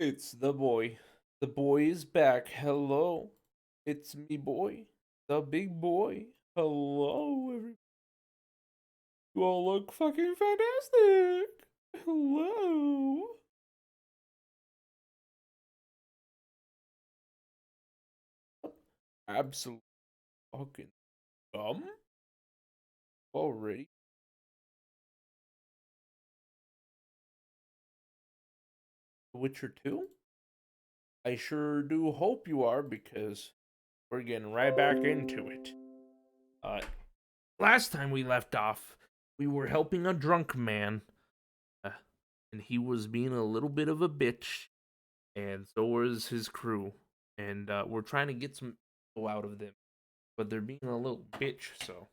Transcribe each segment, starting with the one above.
It's the boy. The boy is back. Hello. It's me, boy. The big boy. Hello, everybody. You all look fucking fantastic. Hello. Absolutely fucking dumb. Already. Witcher 2? I sure do hope you are because we're getting right back into it. Uh, Last time we left off, we were helping a drunk man, uh, and he was being a little bit of a bitch, and so was his crew. And we're trying to get some info out of them, but they're being a little bitch. So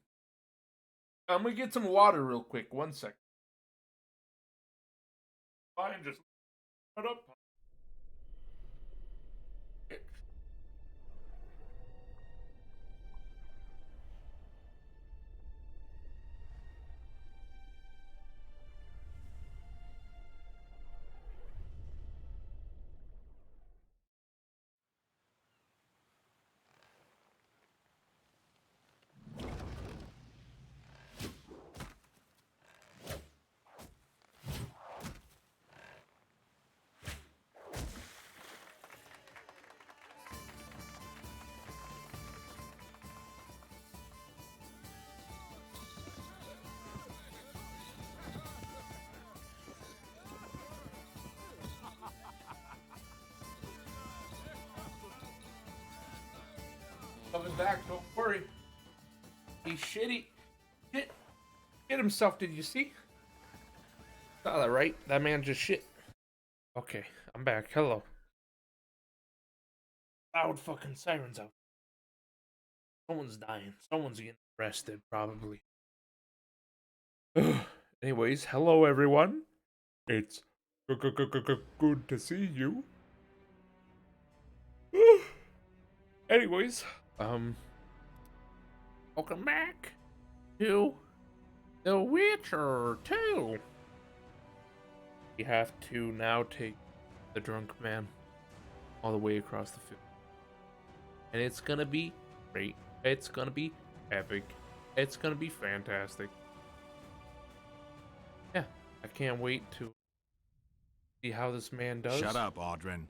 I'm gonna get some water real quick. 1 second. Fine, just shut up. Coming back, don't worry. He's shitty. Hit himself, did you see? Saw that, right? That man just shit. Okay, I'm back. Hello. Loud fucking sirens out. Someone's dying. Someone's getting arrested, probably. Anyways, hello everyone. It's good to see you. Anyways, welcome back to The Witcher 2. We have to now take the drunk man all the way across the field. And it's gonna be great. It's gonna be epic. It's gonna be fantastic. Yeah, I can't wait to see how this man does. Shut up, Audrin.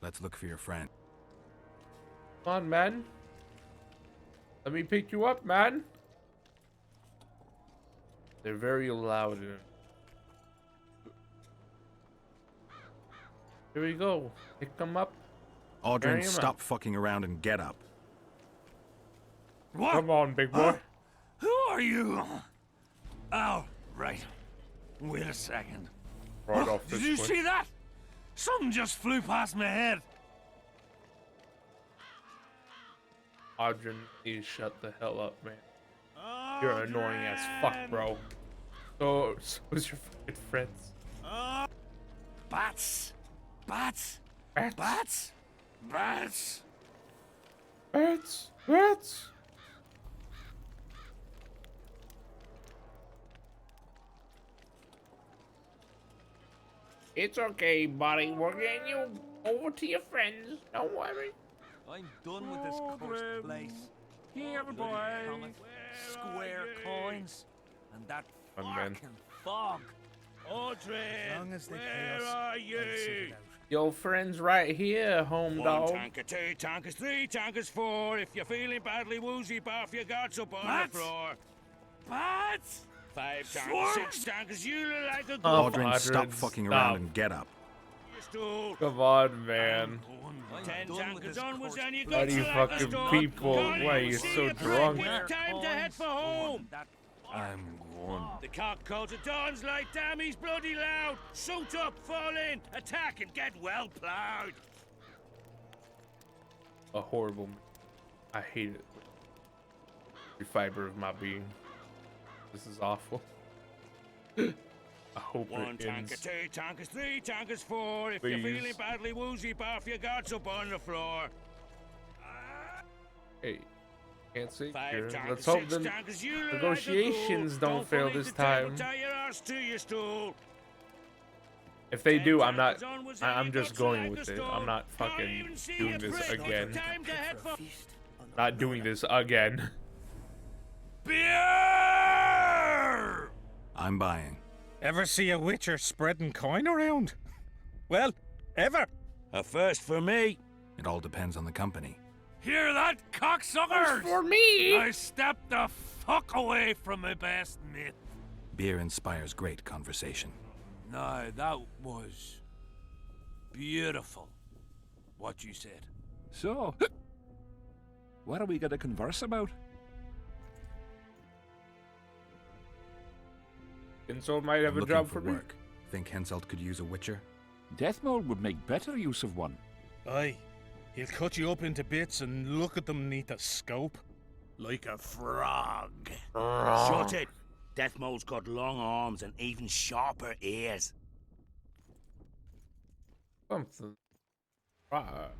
Let's look for your friend. Come on, man. Let me pick you up, man. They're very loud. Here we go. Pick them up. Audrin, stop fucking around and get up. What? Come on, big boy. Who are you? Oh, right. Wait a second. Right off Did this you way. see that? Something just flew past my head. Audrin, please shut the hell up, man. You're annoying as fuck, bro. So is your fucking friends. Bats. Bats. Bats. Bats. Bats. Bats. Bats. It's okay, buddy. We're getting you over to your friends. Don't worry. I'm done with this cursed place. Here, boy. Square coins and that Fun man. fucking fog. Audrin, where are you? Your friends right here, home dog. Tanker 2, tankers 3, tankers 4. If you're feeling badly woozy, barf your guts up on Bats? the floor. Bats. 5 tankers, Swarm? 6 tankers, you look like a Oh, good Audrin, stop Audrin, fucking stop. around and get up. stool. Come on, man. I'm 10 done with tankers this onwards cursed and you place. got Bloody you like a fucking storm. people. Can't Why are even you see so a break. drunk? It's time to head for home. I'm gone. The cock calls at dawn's like, damn, he's bloody loud. Suit up, fall in, attack and get well plowed. A horrible. I hate it. Every fiber of my being. This is awful. I hope 1 it tanker, ends. 2 tankers, 3 tankers, 4. If you're Please. feeling badly woozy, barf your guts up on the floor. Hey, can't say 5 here. tankers, Let's hope 6 the tankers, you look like a negotiations fool. don't fail believe this the devil, time. Tie your arse to your stool. If they do, I'm not. Tackles on was I'm just helicopter going like with the it. storm. I'm not Can't fucking even see doing a this prick. again. Time to head for Not doing this again. beer. I'm buying. Ever see a witcher spreading coin around? Well, ever. A first for me. It all depends on the company. Hear that, cocksuckers? For me. I stepped the fuck away from my best mate. Beer inspires great conversation. No, that was beautiful. What you said. So, what are we going to converse about? Insult might have I'm a looking job for for me. work. Think Henselt could use a witcher? Deathmold would make better use of one. Aye. He'll cut you up into bits and look at them neath a scope. Like a frog. Shut it. Deathmold's got long arms and even sharper ears. Something. I'm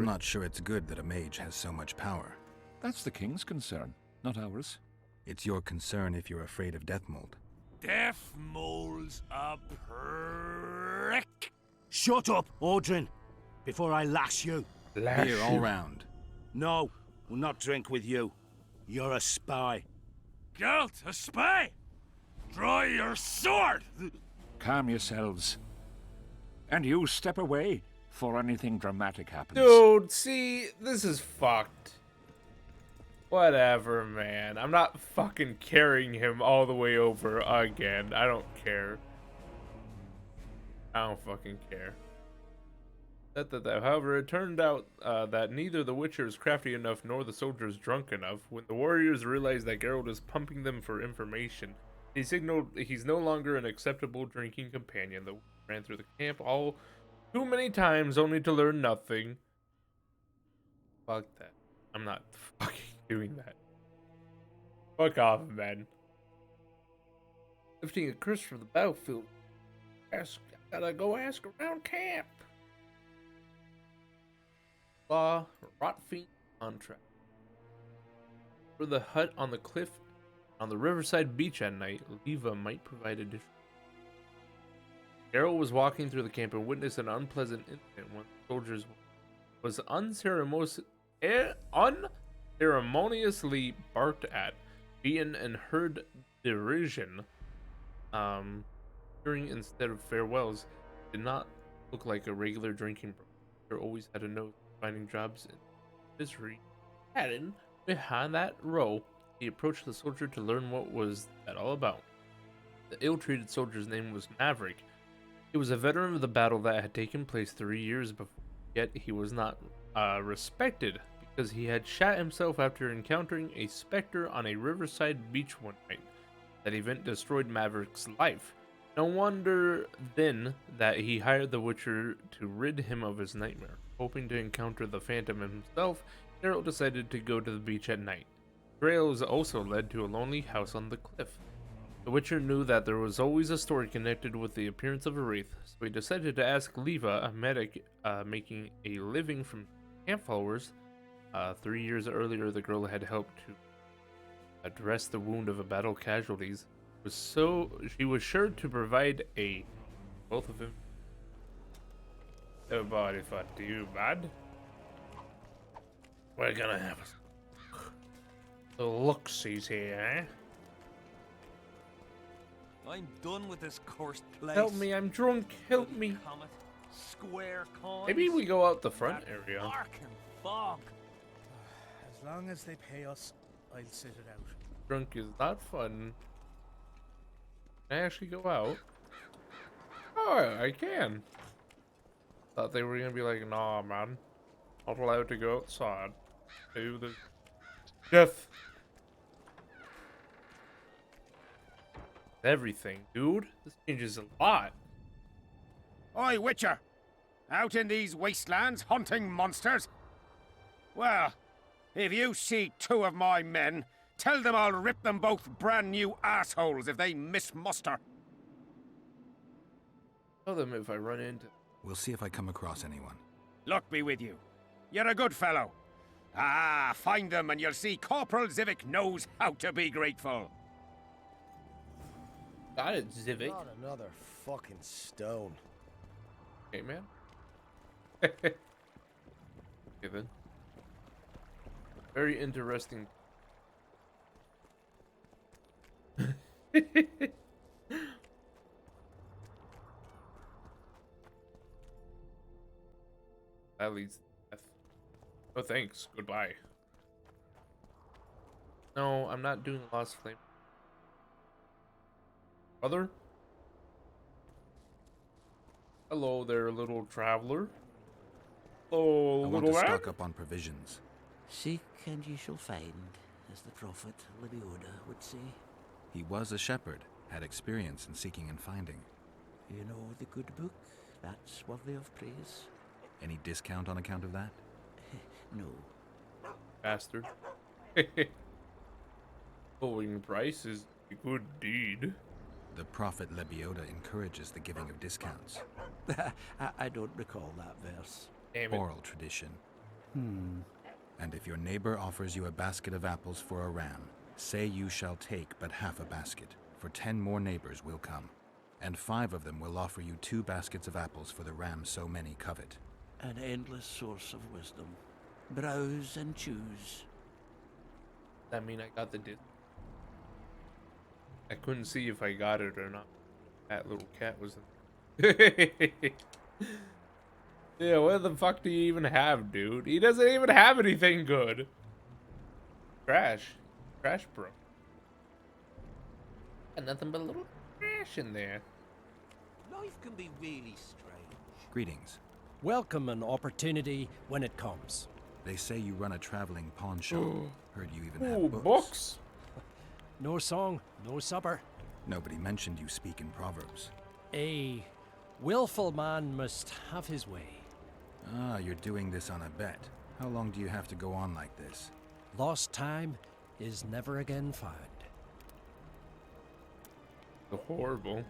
not sure it's good that a mage has so much power. That's the king's concern, not ours. It's your concern if you're afraid of Deathmold. Deathmold's a prick. Shut up, Audrin, before I lash you. Beer all round. No, will not drink with you. You're a spy. Gelt, a spy? Draw your sword! Calm yourselves. And you step away before anything dramatic happens. Dude, see, this is fucked. Whatever, man. I'm not fucking carrying him all the way over again. I don't care. I don't fucking care. However, it turned out that neither the Witcher is crafty enough nor the soldiers drunk enough. When the warriors realized that Geralt is pumping them for information, he signaled he's no longer an acceptable drinking companion. The ran through the camp all too many times only to learn nothing. Fuck that. I'm not fucking doing that. Fuck off, man. Lifting a curse from the battlefield. Gotta go ask around camp. Law, Rotfiend contract. For the hut on the cliff on the riverside beach at night, Leva might provide additional. Geralt was walking through the camp and witnessed an unpleasant incident when the soldiers was unceremoniously barked at, beaten, and heard derision. Hearing instead of farewells did not look like a regular drinking bro. There always had a note finding jobs in misery. Hidden behind that row, he approached the soldier to learn what was that all about. The ill-treated soldier's name was Maverick. He was a veteran of the battle that had taken place 3 years before, yet he was not respected because he had shot himself after encountering a specter on a riverside beach one night. That event destroyed Maverick's life. No wonder then that he hired the Witcher to rid him of his nightmare. Hoping to encounter the Phantom himself, Geralt decided to go to the beach at night. Trails also led to a lonely house on the cliff. The Witcher knew that there was always a story connected with the appearance of a wraith, so he decided to ask Leva, a medic making a living from camp followers. 3 years earlier, the girl had helped to address the wound of a battle casualties. She was sure to provide both of him. Nobody fought you, bud. We're gonna have the look-sees here, eh? I'm done with this cursed place. Help me, I'm drunk. Help me. Comet, square coins. Maybe we go out the front that area. Arkin fog. As long as they pay us, I'll sit it out. Drunk is not fun. Can I actually go out? Oh, I can. Thought they were gonna be like, nah, man. Not allowed to go outside. Do the death. Everything, dude. This changes a lot. Oi, Witcher! Out in these wastelands hunting monsters? Well, if you see two of my men, tell them I'll rip them both brand new assholes if they miss muster. Tell them if I run into. We'll see if I come across anyone. Luck be with you. You're a good fellow. Ah, find them and you'll see Corporal Zivik knows how to be grateful. Got it, Zivik. Not another fucking stone. Okay, man. Okay, then. Very interesting. That leads to death. Oh, thanks. Goodbye. No, I'm not doing Lost Flame. Brother? Hello there, little traveler. Oh, I want little to man. stock up on provisions. Seek and ye shall find, as the prophet Lebioda would say. He was a shepherd, had experience in seeking and finding. You know the good book, that's worthy of praise. Any discount on account of that? No. Bastard. Lowering price is a good deed. The prophet Lebioda encourages the giving of discounts. I don't recall that verse. Damn it. Oral tradition. And if your neighbor offers you a basket of apples for a ram, say you shall take but half a basket, for 10 more neighbors will come, and 5 of them will offer you 2 baskets of apples for the ram so many covet. An endless source of wisdom. Browse and choose. I mean, I got the disc. I couldn't see if I got it or not. That little cat was in. Yeah, what the fuck do you even have, dude? He doesn't even have anything good. Trash. Trash, bro. Got nothing but a little trash in there. Life can be really strange. Greetings. Welcome an opportunity when it comes. They say you run a traveling pawn shop. Heard you even Ooh, have books. books. No song, no supper. Nobody mentioned you speak in proverbs. A willful man must have his way. Ah, you're doing this on a bet. How long do you have to go on like this? Lost time is never again found. So horrible.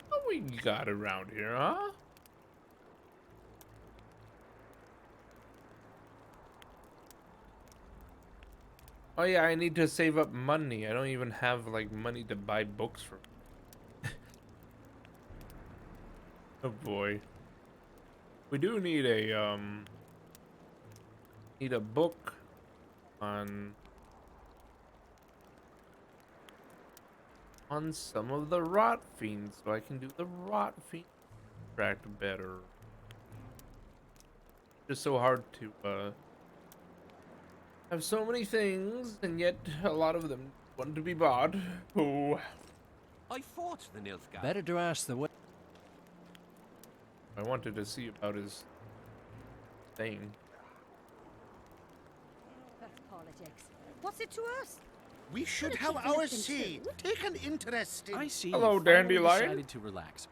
What we got around here, huh? Oh yeah, I need to save up money. I don't even have like money to buy books for. Oh boy. We do need a book on some of the rot fiends so I can do the rot fiend tract better. Just so hard to have so many things and yet a lot of them want to be bought. Oh, I fought the Nilfgaard. Better to ask the way. I wanted to see about his thing. That's politics. What's it to us? We should Gotta have keep our listening say. to. Take an interest in... I see. Hello, you finally Dandelion. decided to relax.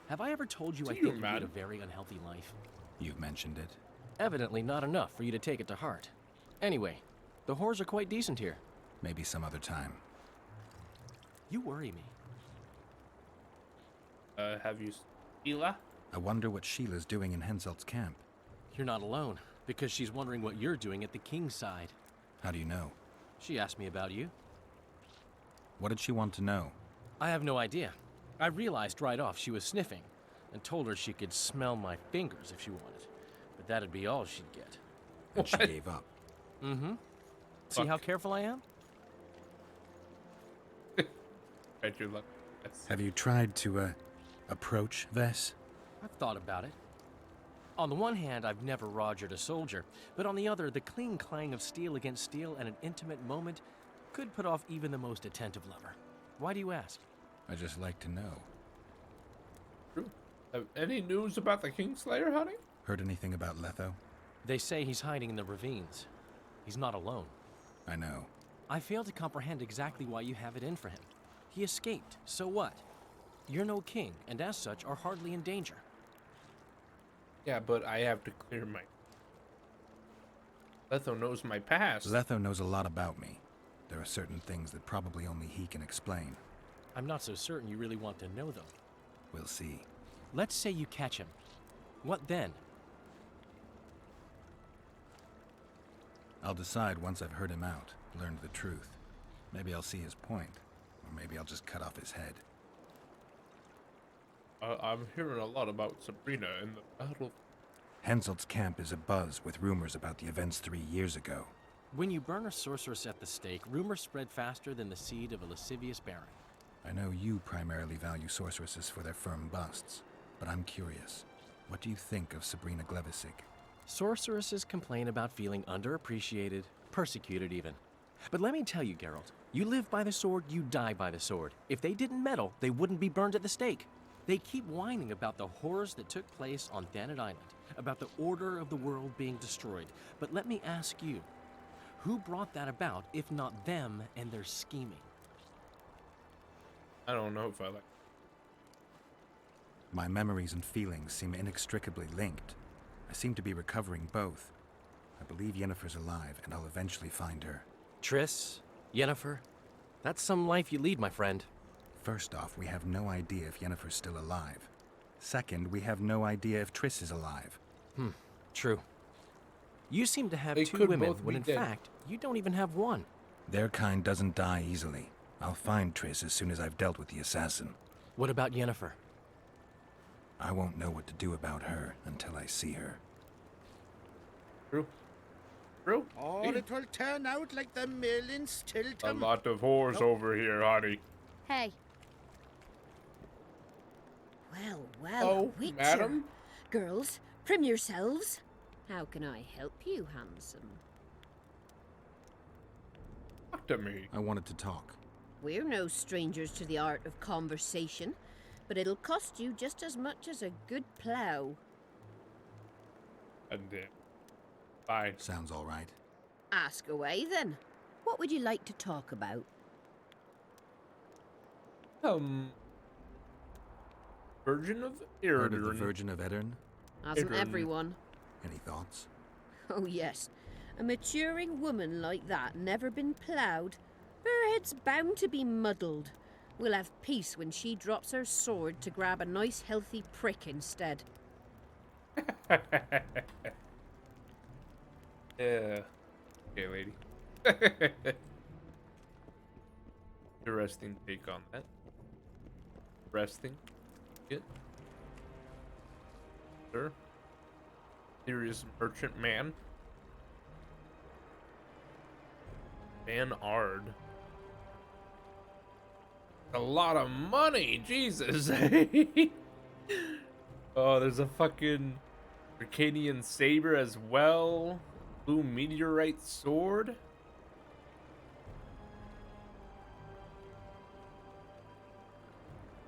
Have I ever told you I See think you, you man. lead a very unhealthy life? You've mentioned it. Evidently not enough for you to take it to heart. Anyway, the whores are quite decent here. Maybe some other time. You worry me. Have you Sheila? I wonder what Sheila's doing in Henselt's camp. You're not alone, because she's wondering what you're doing at the king's side. How do you know? She asked me about you. What did she want to know? I have no idea. I realized right off she was sniffing, and told her she could smell my fingers if she wanted. But that'd be all she'd get. And she gave up. Mm-hmm. See Fuck. how careful I am? Bet your luck. Yes. Have you tried to, approach Vess? I've thought about it. On the one hand, I've never rogered a soldier, but on the other, the cling clang of steel against steel at an intimate moment could put off even the most attentive lover. Why do you ask? I just like to know. True. Any news about the Kingslayer, honey? Heard anything about Letho? They say he's hiding in the ravines. He's not alone. I know. I fail to comprehend exactly why you have it in for him. He escaped, so what? You're no king, and as such are hardly in danger. Yeah, but I have to clear my... Letho knows my past. Letho knows a lot about me. There are certain things that probably only he can explain. I'm not so certain you really want to know them. We'll see. Let's say you catch him. What then? I'll decide once I've heard him out, learned the truth. Maybe I'll see his point, or maybe I'll just cut off his head. I'm hearing a lot about Sabrina in the battle. Henselt's camp is abuzz with rumors about the events 3 years ago. When you burn a sorceress at the stake, rumors spread faster than the seed of a lascivious baron. I know you primarily value sorceresses for their firm busts, but I'm curious. What do you think of Sabrina Glevisic? Sorceresses complain about feeling underappreciated, persecuted even. But let me tell you, Geralt, you live by the sword, you die by the sword. If they didn't meddle, they wouldn't be burned at the stake. They keep whining about the horrors that took place on Thanet Island, about the order of the world being destroyed. But let me ask you, who brought that about if not them and their scheming? I don't know if I like. My memories and feelings seem inextricably linked. I seem to be recovering both. I believe Yennefer's alive, and I'll eventually find her. Triss, Yennefer, that's some life you lead, my friend. First off, we have no idea if Yennefer's still alive. Second, we have no idea if Triss is alive. True. You seem to have They two could women, both when be in dead. fact, you don't even have one. Their kind doesn't die easily. I'll find Triss as soon as I've dealt with the assassin. What about Yennefer? I won't know what to do about her until I see her. True. True. Or See? it will turn out like the mill in A Stilton. lot of whores over here, honey. Hey. Well, Oh, Witcher. madam? Girls, prim yourselves. How can I help you, handsome? Talk to me. I wanted to talk. We're no strangers to the art of conversation, but it'll cost you just as much as a good plough. And fine. Sounds all right. Ask away, then. What would you like to talk about? Virgin of Heard of the Eredin. Virgin of Edirn? Hasn't Adrian. everyone? Any thoughts? Oh, yes. A maturing woman like that never been ploughed. Her head's bound to be muddled. We'll have peace when she drops her sword to grab a nice healthy prick instead. Yeah. Okay, lady. Interesting take on that. Resting. Good. Sir. Serious merchant man. Van Ard. A lot of money, Jesus. Oh, there's a fucking Arcadian saber as well. Blue meteorite sword.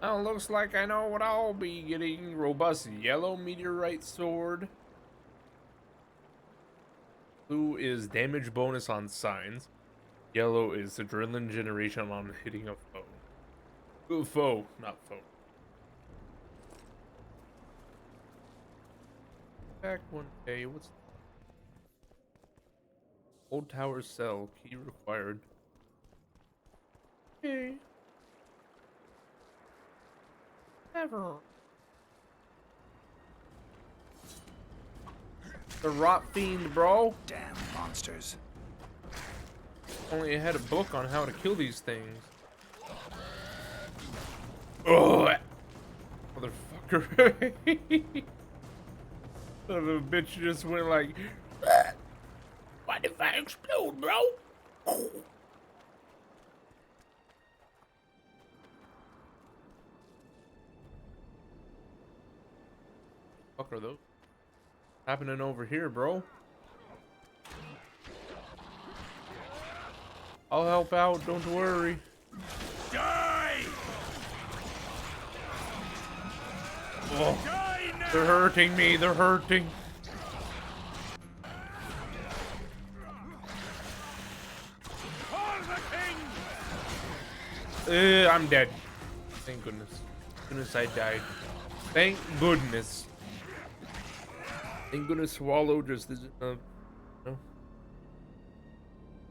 Oh, looks like I know what I'll be getting. Robust yellow meteorite sword. Blue is damage bonus on signs. Yellow is adrenaline generation on hitting a foe. Ooh, foe, not foe. Back 1K, what's Old Tower cell, key required. Okay. Never. The rot fiend, bro. Damn monsters. Only had a book on how to kill these things. Oh, motherfucker. Son of a bitch just went like, what if I explode, bro? Fuck are those? Happening over here, bro? I'll help out, don't worry. Die! Oh, Die now! they're hurting me, they're hurting. For the king! I'm dead. Thank goodness. Goodness I died. Thank goodness. Thank goodness Swallow just isn't no.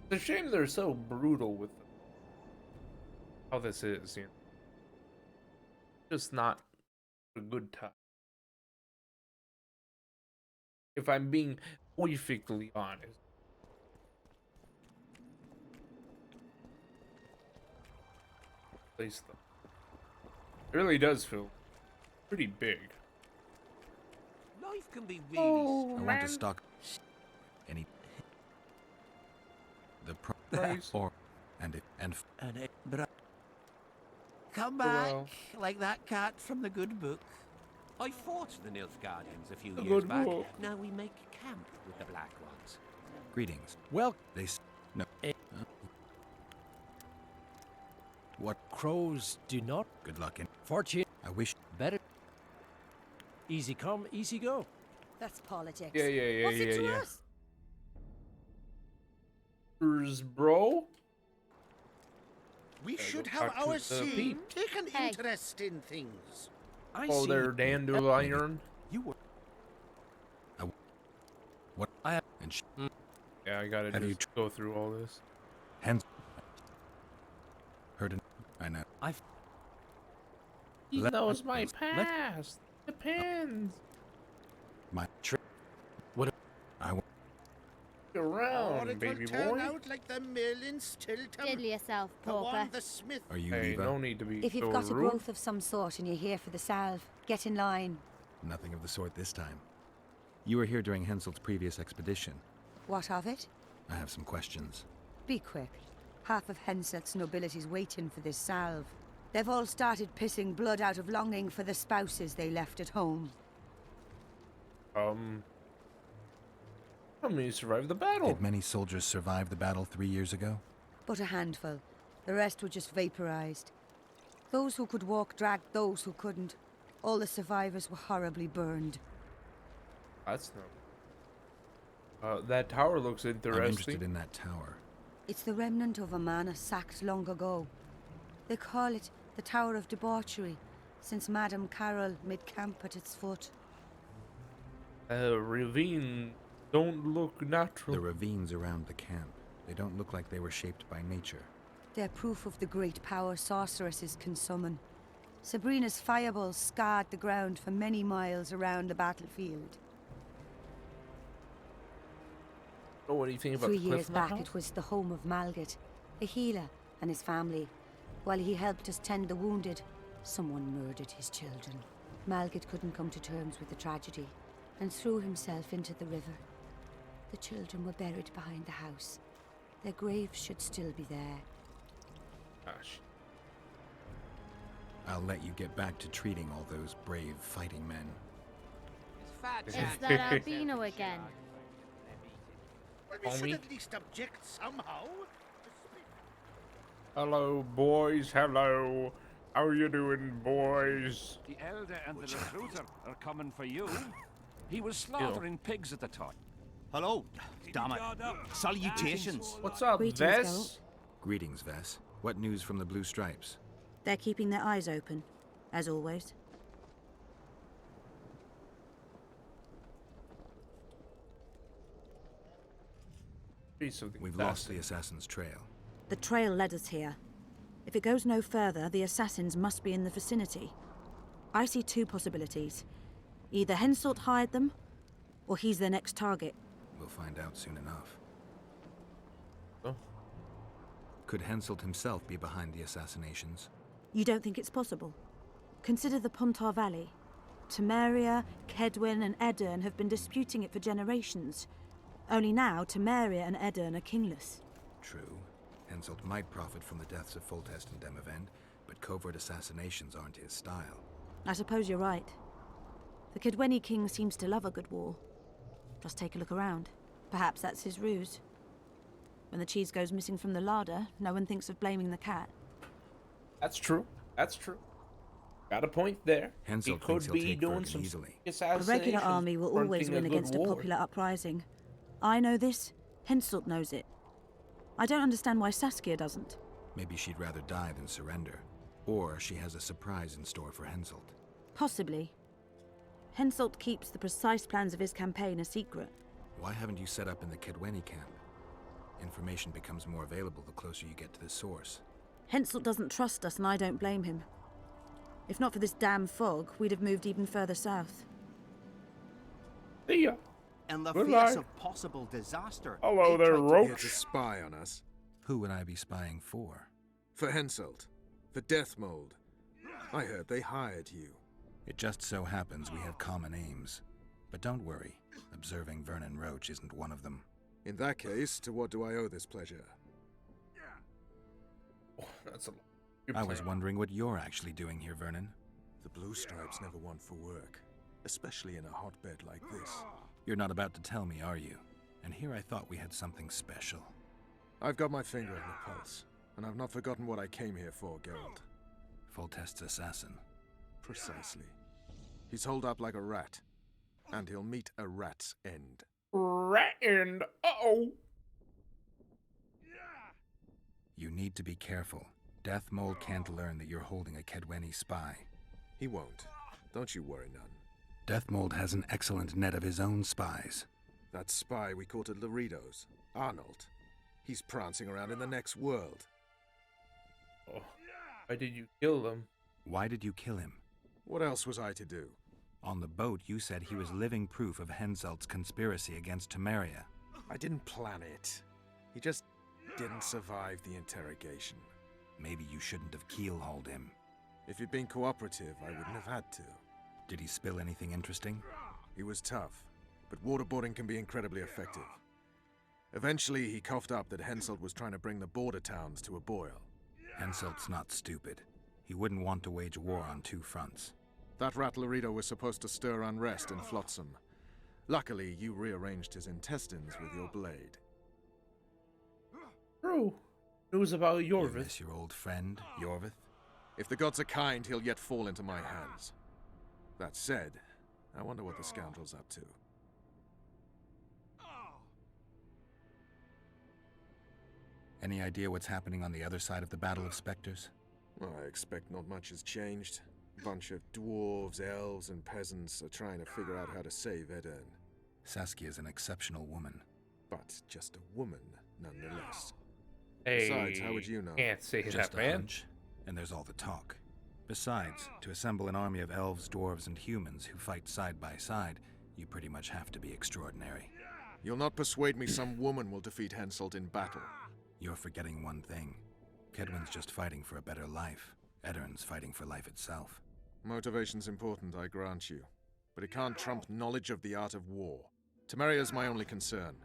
It's a shame they're so brutal with how this is, you know. Just not a good time. If I'm being perfectly honest. place though. It really does feel pretty big. Life can be really I want to stock any the Price. or and it and But come Oh, back well. like that cat from the good book. I fought the Nilfgaardians a few A years good back. book. Now we make camp with the Black Ones. greetings. Well, They no. What crows do not good luck in. fortune I wish better. Easy come, easy go. That's politics. Yeah. What's it to us? Bro? We Gotta should go have talk to our the scene. peep. Take an Hey. interest in things. I Oh, see they're dandelion. you were. what I have and Yeah, I gotta Have you just go through all this. hence heard an I know. He Let- knows my let- past. Depends. My trick. What I want Around, it baby will turn boy. out like the mill in Stilton. Diddle yourself, The one pauper. the smith. are you Hey, Eva? no need to be If you've so got a rude. growth of some sort and you're here for the salve, get in line. Nothing of the sort this time. You were here during Henselt's previous expedition. What of it? I have some questions. Be quick. Half of Henselt's nobility's waiting for this salve. They've all started pissing blood out of longing for the spouses they left at home. How many survived the battle? Did many soldiers survive the battle 3 years ago? But a handful. The rest were just vaporized. Those who could walk dragged those who couldn't. All the survivors were horribly burned. That's no. That tower looks interesting. I'm interested in that tower. It's the remnant of a manor sacked long ago. They call it the Tower of Debauchery, since Madame Carol made camp at its foot. Ravine don't look natural. The ravines around the camp. They don't look like they were shaped by nature. They're proof of the great power sorceresses can summon. Sabrina's fireballs scarred the ground for many miles around the battlefield. Know anything about 3 the years cliff in that back, house? it was the home of Malgat, a healer, and his family. While he helped us tend the wounded, someone murdered his children. Malgat couldn't come to terms with the tragedy and threw himself into the river. The children were buried behind the house. Their graves should still be there. Gosh. I'll let you get back to treating all those brave fighting men. It's that albino again. Well, we should Homie. at least object somehow. Hello, boys. Hello. How you doing, boys? The elder and the recruiter are coming for you. He was slaughtering pigs at the time. Hello, damn it. Salutations. What's up, Greetings, Vess? Greetings, Vess. What news from the Blue Stripes? They're keeping their eyes open, as always. Be something We've lost fascinating. the assassin's trail. The trail led us here. If it goes no further, the assassins must be in the vicinity. I see two possibilities. Either Henselt hired them, or he's their next target. We'll find out soon enough. Oh. Could Henselt himself be behind the assassinations? You don't think it's possible? Consider the Pontar Valley. Temeria, Kedwin, and Edirn have been disputing it for generations. Only now, Temeria and Edirn are kingless. True. Henselt might profit from the deaths of Foltest and Demavend, but covert assassinations aren't his style. I suppose you're right. The Kedweni king seems to love a good war. Just take a look around. Perhaps that's his ruse. When the cheese goes missing from the larder, no one thinks of blaming the cat. That's true. That's true. Got a point there. Henselt He thinks could he'll be take doing Bergen some easily. A assassinations. regular army will always fronting win good against a war. popular uprising. I know this. Henselt knows it. I don't understand why Saskia doesn't. Maybe she'd rather die than surrender. Or she has a surprise in store for Henselt. Possibly. Henselt keeps the precise plans of his campaign a secret. Why haven't you set up in the Kedweni camp? Information becomes more available the closer you get to the source. Henselt doesn't trust us, and I don't blame him. If not for this damn fog, we'd have moved even further south. See ya. In the Goodbye. face of possible disaster. Hello they there, tried to Roach. get To spy on us. Who would I be spying for? For Henselt. The Death Mold. I heard they hired you. It just so happens we have common aims. But don't worry, observing Vernon Roach isn't one of them. In that case, to what do I owe this pleasure? Oh, that's a lot. I was wondering what you're actually doing here, Vernon. The Blue Stripes never want for work, especially in a hotbed like this. You're not about to tell me, are you? And here I thought we had something special. I've got my finger on the pulse, and I've not forgotten what I came here for, Geralt. Foltest's assassin. Precisely. He's holed up like a rat, and he'll meet a rat's end. Rat end? Uh-oh. You need to be careful. Death Mold can't learn that you're holding a Kedweni spy. He won't. Don't you worry none. Death Mold has an excellent net of his own spies. That spy we caught at Laredo's, Arnold. He's prancing around in the next world. Oh, why did you kill them? Why did you kill him? What else was I to do? On the boat, you said he was living proof of Henselt's conspiracy against Temeria. I didn't plan it. He just didn't survive the interrogation. Maybe you shouldn't have keel-hauled him. If he'd been cooperative, I wouldn't have had to. Did he spill anything interesting? He was tough, but waterboarding can be incredibly effective. Eventually, he coughed up that Henselt was trying to bring the border towns to a boil. Henselt's not stupid. He wouldn't want to wage war on two fronts. That rat Laredo was supposed to stir unrest in Flotsam. Luckily, you rearranged his intestines with your blade. True. News about You Yorvith. miss your old friend, Yorvith? If the gods are kind, he'll yet fall into my hands. That said, I wonder what the scoundrel's up to. Any idea what's happening on the other side of the Battle of Spectres? Well, I expect not much has changed. A bunch of dwarves, elves, and peasants are trying to figure out how to save Edirn. Saskia's an exceptional woman. But just a woman, nonetheless. Hey, Besides, how would you know? Can't say Just that, a man. hunch, and there's all the talk. Besides, to assemble an army of elves, dwarves, and humans who fight side by side, you pretty much have to be extraordinary. You'll not persuade me some woman will defeat Henselt in battle. You're forgetting one thing. Kedwen's just fighting for a better life. Edirn's fighting for life itself. Motivation's important, I grant you. But it can't trump knowledge of the art of war. Temeria's my only concern.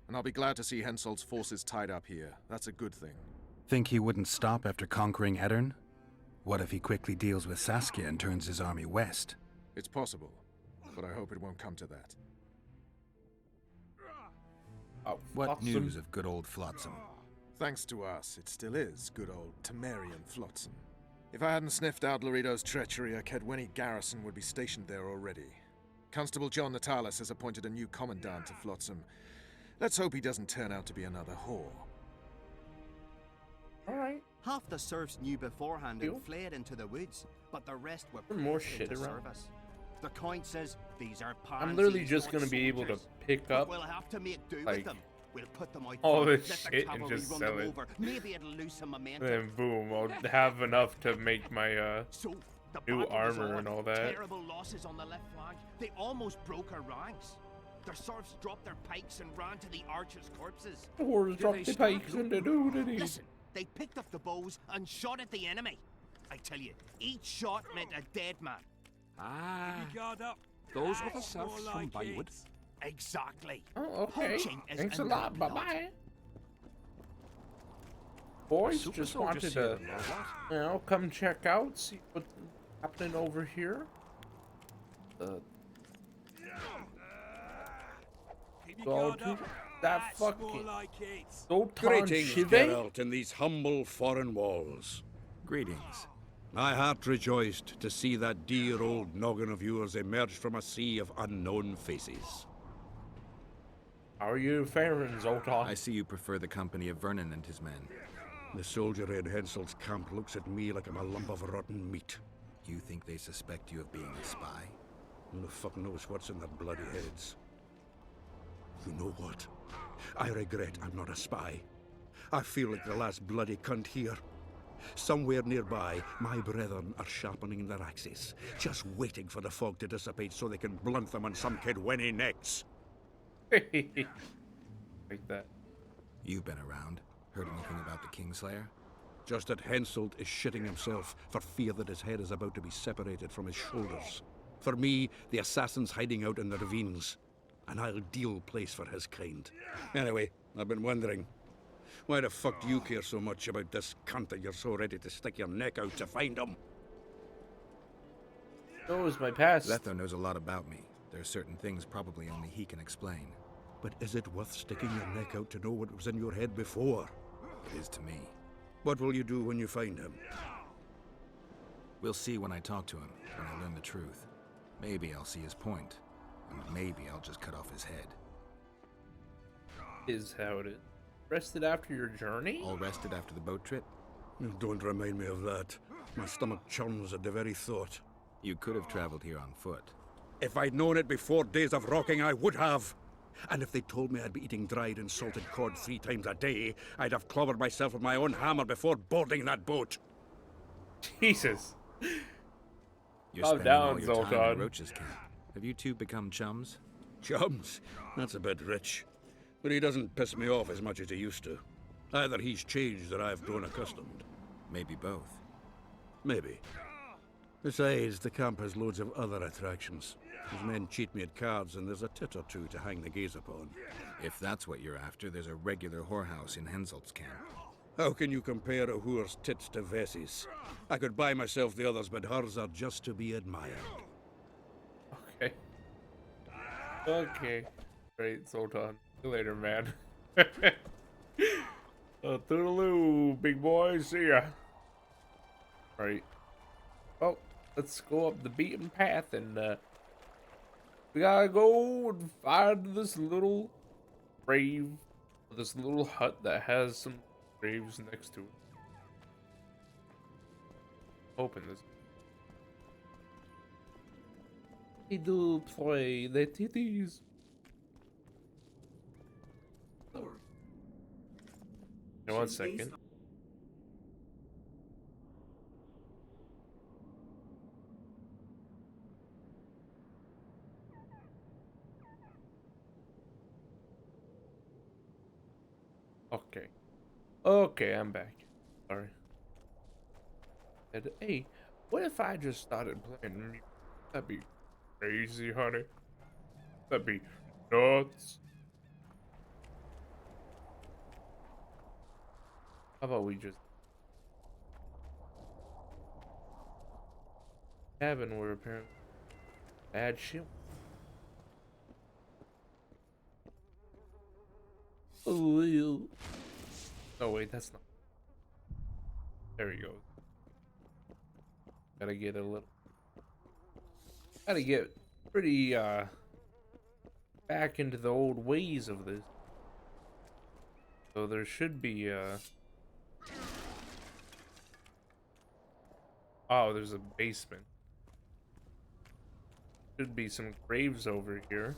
And I'll be glad to see Henselt's forces tied up here. That's a good thing. Think he wouldn't stop after conquering Edirn? What if he quickly deals with Saskia and turns his army west? It's possible, but I hope it won't come to that. Oh, What Flotsam. news of good old Flotsam? Thanks to us, it still is good old Temerian Flotsam. If I hadn't sniffed out Laredo's treachery, a Kedweni garrison would be stationed there already. Constable John Natalis has appointed a new commandant to Flotsam. Let's hope he doesn't turn out to be another whore. Alright. Half the serfs knew beforehand Cool. and fled into the woods, but the rest were There's more pressed shit into around. service. The count says these are I'm literally pansies, just not gonna be able to soldiers. pick But up we'll have to make do like, with them. We'll put them out all front, this let the shit and cavalry just run sell them it. over. Maybe it'll lose some momentum. And then boom, I'll have enough to make my So, the new battle was armor on. and all that. Terrible losses on the left flank. They almost broke our ranks. Their serfs dropped their pikes and ran to the archers' corpses. The horse dropped they the start pikes and the doodity. Listen, they picked up the bows and shot at the enemy. I tell you, each shot meant a dead man. Ah, Guard up. those were the That's serfs more from like Bywood. it. Exactly. Oh, okay. Poaching is Thanks a in lot. their Bye blood. bye. Boys, Super just soldier wanted to, serum, or what? you know, come check out, see what's happening over here. Keep your Go guard to up. that That's more fucking like it. Dotan Greetings, Shive. Geralt, in these humble foreign walls. Greetings. My heart rejoiced to see that dear old noggin of yours emerge from a sea of unknown faces. How are you faring, Zoltan? I see you prefer the company of Vernon and his men. The soldier in Henselt's camp looks at me like I'm a lump of rotten meat. You think they suspect you of being a spy? Who the fuck knows what's in their bloody heads? You know what? I regret I'm not a spy. I feel like the last bloody cunt here. Somewhere nearby, my brethren are sharpening their axes, just waiting for the fog to dissipate so they can blunt them on some Kedweni necks. Like that. You've been around. Heard anything about the Kingslayer? Just that Henselt is shitting himself for fear that his head is about to be separated from his shoulders. For me, the assassin's hiding out in the ravines. An ideal place for his kind. Anyway, I've been wondering, why the fuck do you care so much about this cunt that you're so ready to stick your neck out to find him? Knows my past. Letho knows a lot about me. There are certain things probably only he can explain. But is it worth sticking your neck out to know what was in your head before? It is to me. What will you do when you find him? We'll see when I talk to him, when I learn the truth. Maybe I'll see his point, and maybe I'll just cut off his head. Is how it is. Rested after your journey? All rested after the boat trip? Don't remind me of that. My stomach churns at the very thought. You could have traveled here on foot. If I'd known it before days of rocking, I would have. And if they told me I'd be eating dried and salted cod 3 times a day, I'd have clobbered myself with my own hammer before boarding that boat. Jesus. You're Calm spending down, all your time Zoltan. in Roach's camp. Have you two become chums? Chums? That's a bit rich. But he doesn't piss me off as much as he used to. Either he's changed or I've grown accustomed. Maybe both. Maybe. Besides, the camp has loads of other attractions. His men cheat me at cards, and there's a tit or two to hang the gaze upon. If that's what you're after, there's a regular whorehouse in Henselt's camp. How can you compare a whore's tits to Vessi's? I could buy myself the others, but hers are just to be admired. Okay. Okay. Great, Sultan. See you later, man. Toodaloo, big boy. See ya. Alright. Well, let's go up the beaten path and, we gotta go and find this little grave, this little hut that has some graves next to it. Open this. They do play the titties. Now, 1 second. Okay. Okay, I'm back. Sorry. And, hey, what if I just started playing music? That'd be crazy, honey. That'd be nuts. How about we just cabin where apparently bad shit. Oh wait, that's not. There we go. Gotta get a little. Gotta get pretty back into the old ways of this. So there should be oh, there's a basement. Should be some graves over here.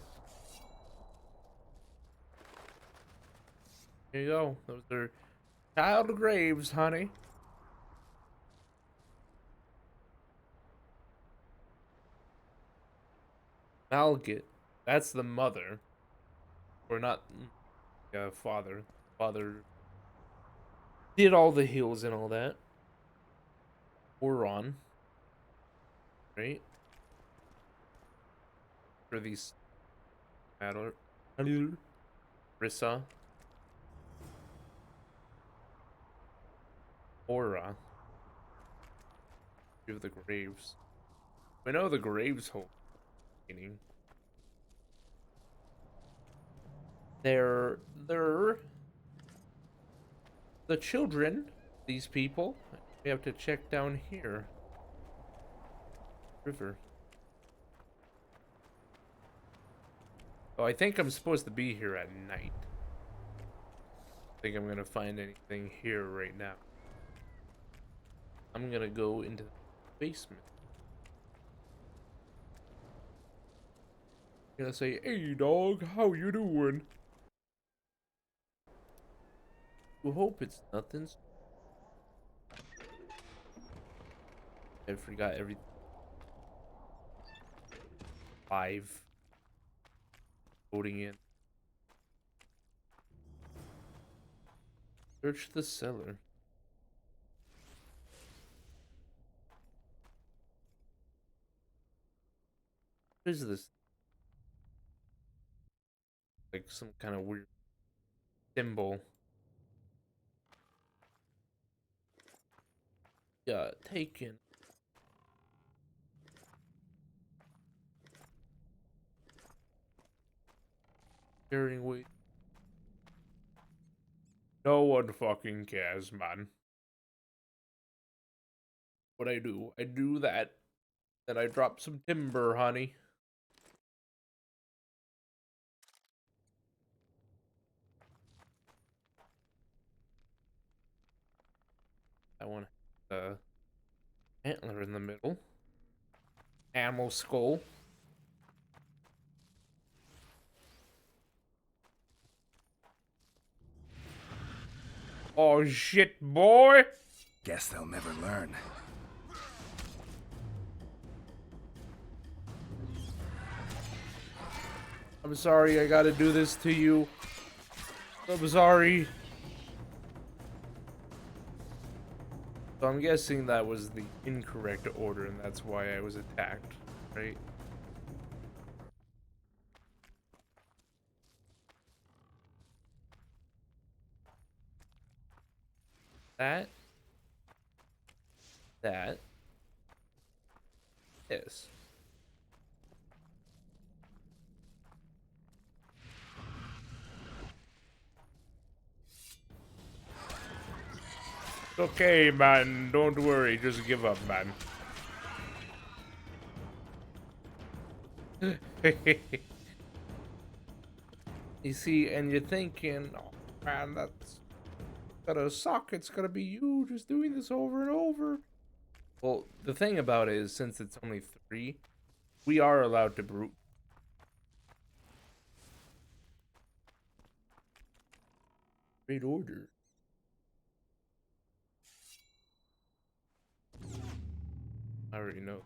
Here you go. Those are child graves, honey. Malgit. That's the mother. Or not. Father. Father did all the heals and all that. Oron. Right? For these. Rissa. Aura. Of the graves. We know the graves hold meaning. They're the children, these people. We have to check down here. River. Oh, I think I'm supposed to be here at night. I think I'm gonna find anything here right now. I'm gonna go into the basement. I'm gonna say, "Hey dog, how you doing?" I hope it's nothing. I forgot everything. 5. Voting in. Search the cellar. What is this? Like some kind of weird symbol. Yeah, taken. Carrying weight. No one fucking cares, man. What I do? I do that. Then I drop some timber, honey. I want antler in the middle. Animal skull. Oh shit, boy! Guess they'll never learn. I'm sorry I gotta do this to you. I'm sorry. So I'm guessing that was the incorrect order and that's why I was attacked, right? That. This. Okay, man. Don't worry. Just give up, man. You see, and you're thinking, oh, man, that's gonna suck. It's gonna be you just doing this over and over. Well, the thing about it is, since it's only 3, we are allowed to brute. Great order. I already know.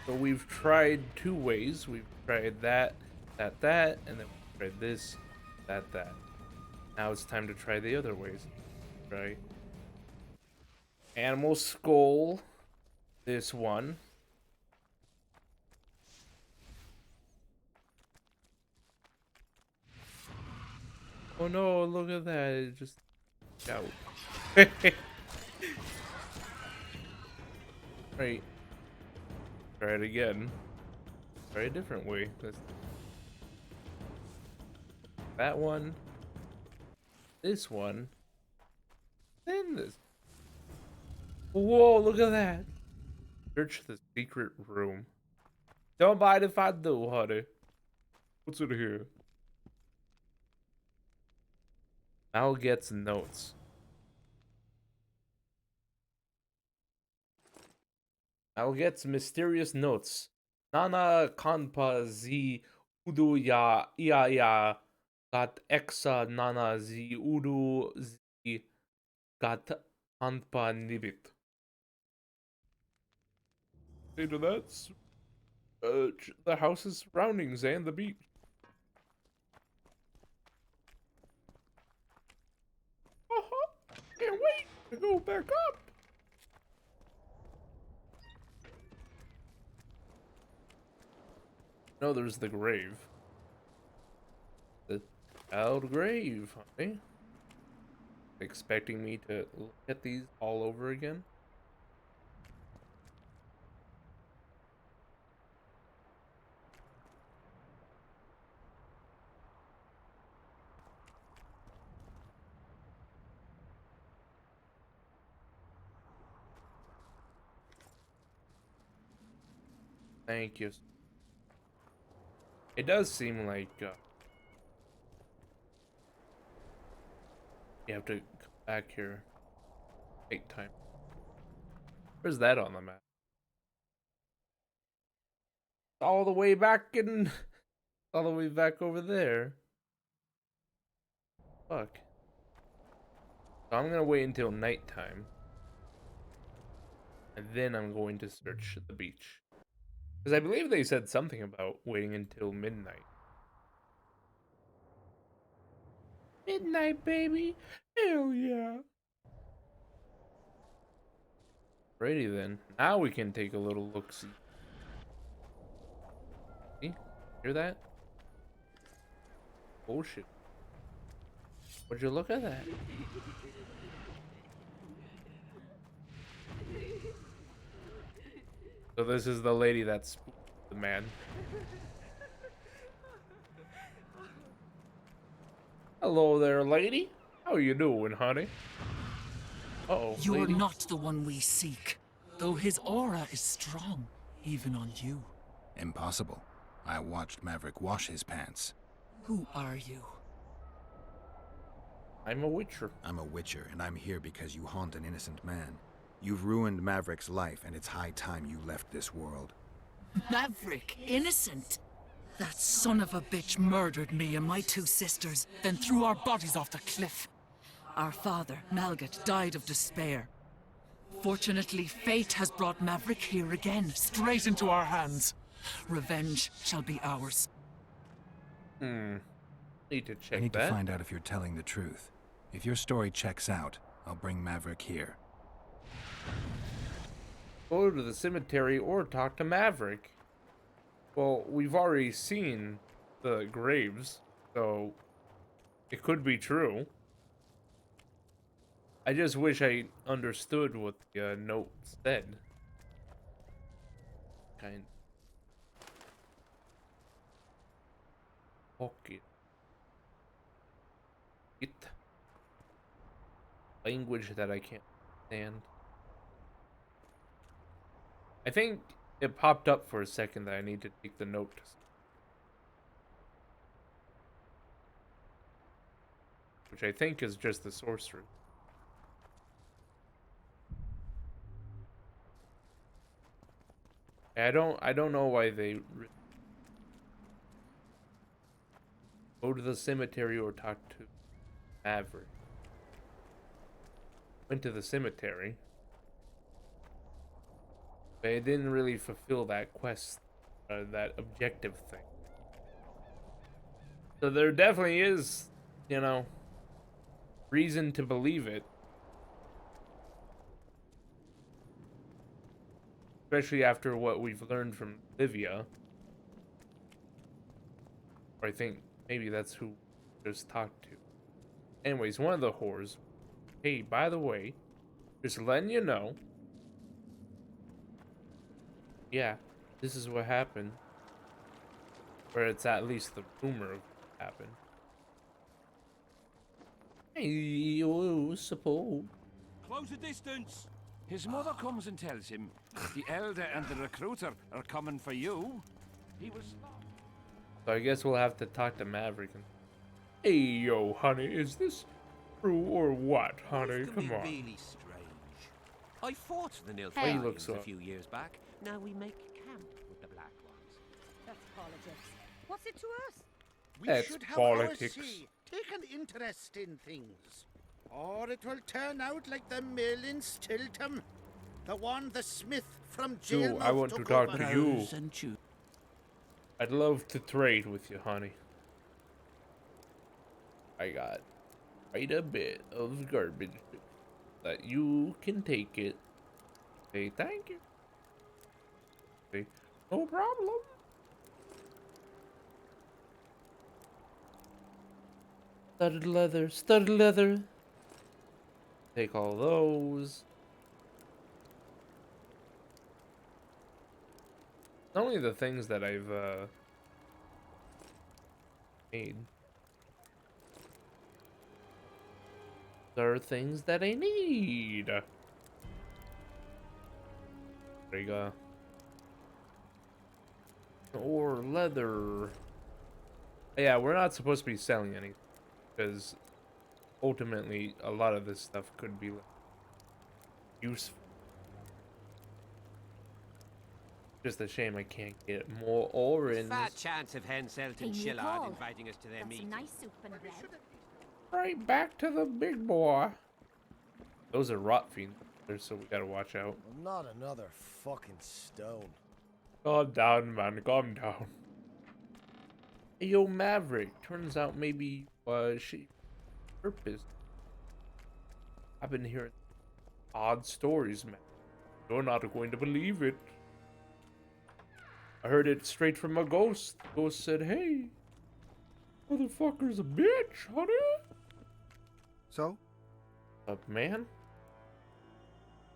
So we've tried 2 ways. We've tried that, and then we've tried this, that. Now it's time to try the other ways. Right? Animal skull. This one. Oh no, look at that. It just out. Right. Try it again. Try a different way. That one. This one. Then this. Whoa, look at that. Search the secret room. Don't mind if I do, honey. What's in here? Al gets notes. Al gets mysterious notes. Nana kanpa zi udu ya ya gat exa nana zi udu zi gat kanpa nibit. Into that's the house's surroundings and the beach. Can't wait to go back up. No, there's the grave. The child grave, honey. Expecting me to look at these all over again? Thank you. It does seem like you have to come back here. Take time. Where's that on the map? All the way back in... all the way back over there. Fuck. So I'm gonna wait until nighttime. And then I'm going to search the beach. Because I believe they said something about waiting until midnight. Midnight, baby! Hell yeah! Alrighty then. Now we can take a little look-see. See? Hear that? Bullshit. Would you look at that? So this is the lady that spooked the man. Hello there, lady. How you doing, honey? Uh-oh, You're lady. not the one we seek, though his aura is strong, even on you. Impossible. I watched Maverick wash his pants. Who are you? I'm a witcher. I'm a witcher, and I'm here because you haunt an innocent man. You've ruined Maverick's life, and it's high time you left this world. Maverick, innocent? That son of a bitch murdered me and my 2 sisters, then threw our bodies off the cliff. Our father, Malgat, died of despair. Fortunately, fate has brought Maverick here again, straight into our hands. Revenge shall be ours. Need to check I need that. to find out if you're telling the truth. If your story checks out, I'll bring Maverick here. Go to the cemetery or talk to Maverick. Well, we've already seen the graves, so it could be true. I just wish I understood what the note said. Kind. Okay. It. Language that I can't understand. I think it popped up for a second that I need to take the note. Which I think is just the sorcerer. I don't know why they go to the cemetery or talk to Maverick. Went to the cemetery. But it didn't really fulfill that quest, that objective thing. So there definitely is, you know, reason to believe it. Especially after what we've learned from Livia. Or I think maybe that's who we just talked to. Anyways, one of the whores. Hey, by the way, just letting you know. Yeah, this is what happened. Or it's at least the rumor of what happened. Hey, you suppose. Close the distance. His mother comes and tells him the elder and the recruiter are coming for you. He was stopped. So I guess we'll have to talk to Maverick. Hey, yo, honey, is this true or what, honey? Come on. Really strange. I fought the Why you Nilfgaardians look so- a few years back. Now we make camp with the Black Ones. That's politics. What's it to us? We That's should have politics. our say. Take an interest in things. Or it will turn out like the mill in Stilton. The one the smith from jail. I want to took talk over. to you. Rose and Chew. I'd love to trade with you, honey. I got quite a bit of garbage that you can take it. Say thank you. Say no problem. Studded leather, studded leather. Take all those. Only the things that I've made. There are things that I need. There you go. Or leather. Yeah, we're not supposed to be selling anything because ultimately a lot of this stuff could be useful. Just a shame I can't get more orange. Fat chance of Henselt and Shillard inviting us to their meeting. Nice soup and bread. Right back to the big boy. Those are rot fiends, so we gotta watch out. Not another fucking stone. Calm down, man. Calm down. Hey, yo, Maverick. Turns out maybe she purpose. I've been hearing odd stories, man. You're not going to believe it. I heard it straight from a ghost. The ghost said, hey, motherfucker's a bitch, honey. So? Up, man?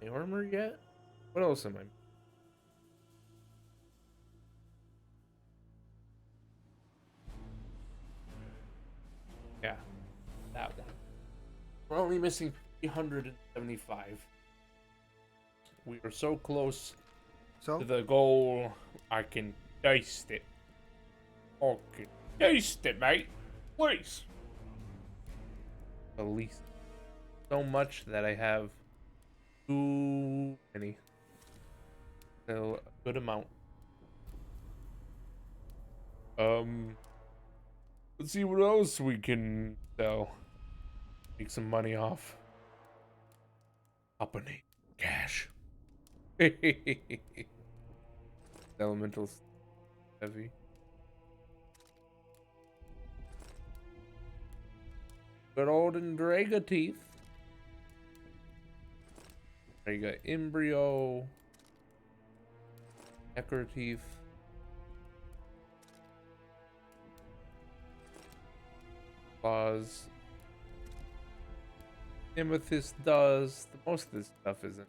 Any armor yet? What else am I? Yeah, that one. We're only missing 375. We are so close to the goal. I can taste it. I can taste it, mate. Please. At least so much that I have too many. So a good amount. Let's see what else we can sell. Make some money off. Company cash. Elementals heavy. Good old Draga teeth. Draga embryo. Necker teeth. Claws. Amethyst does. Most of this stuff isn't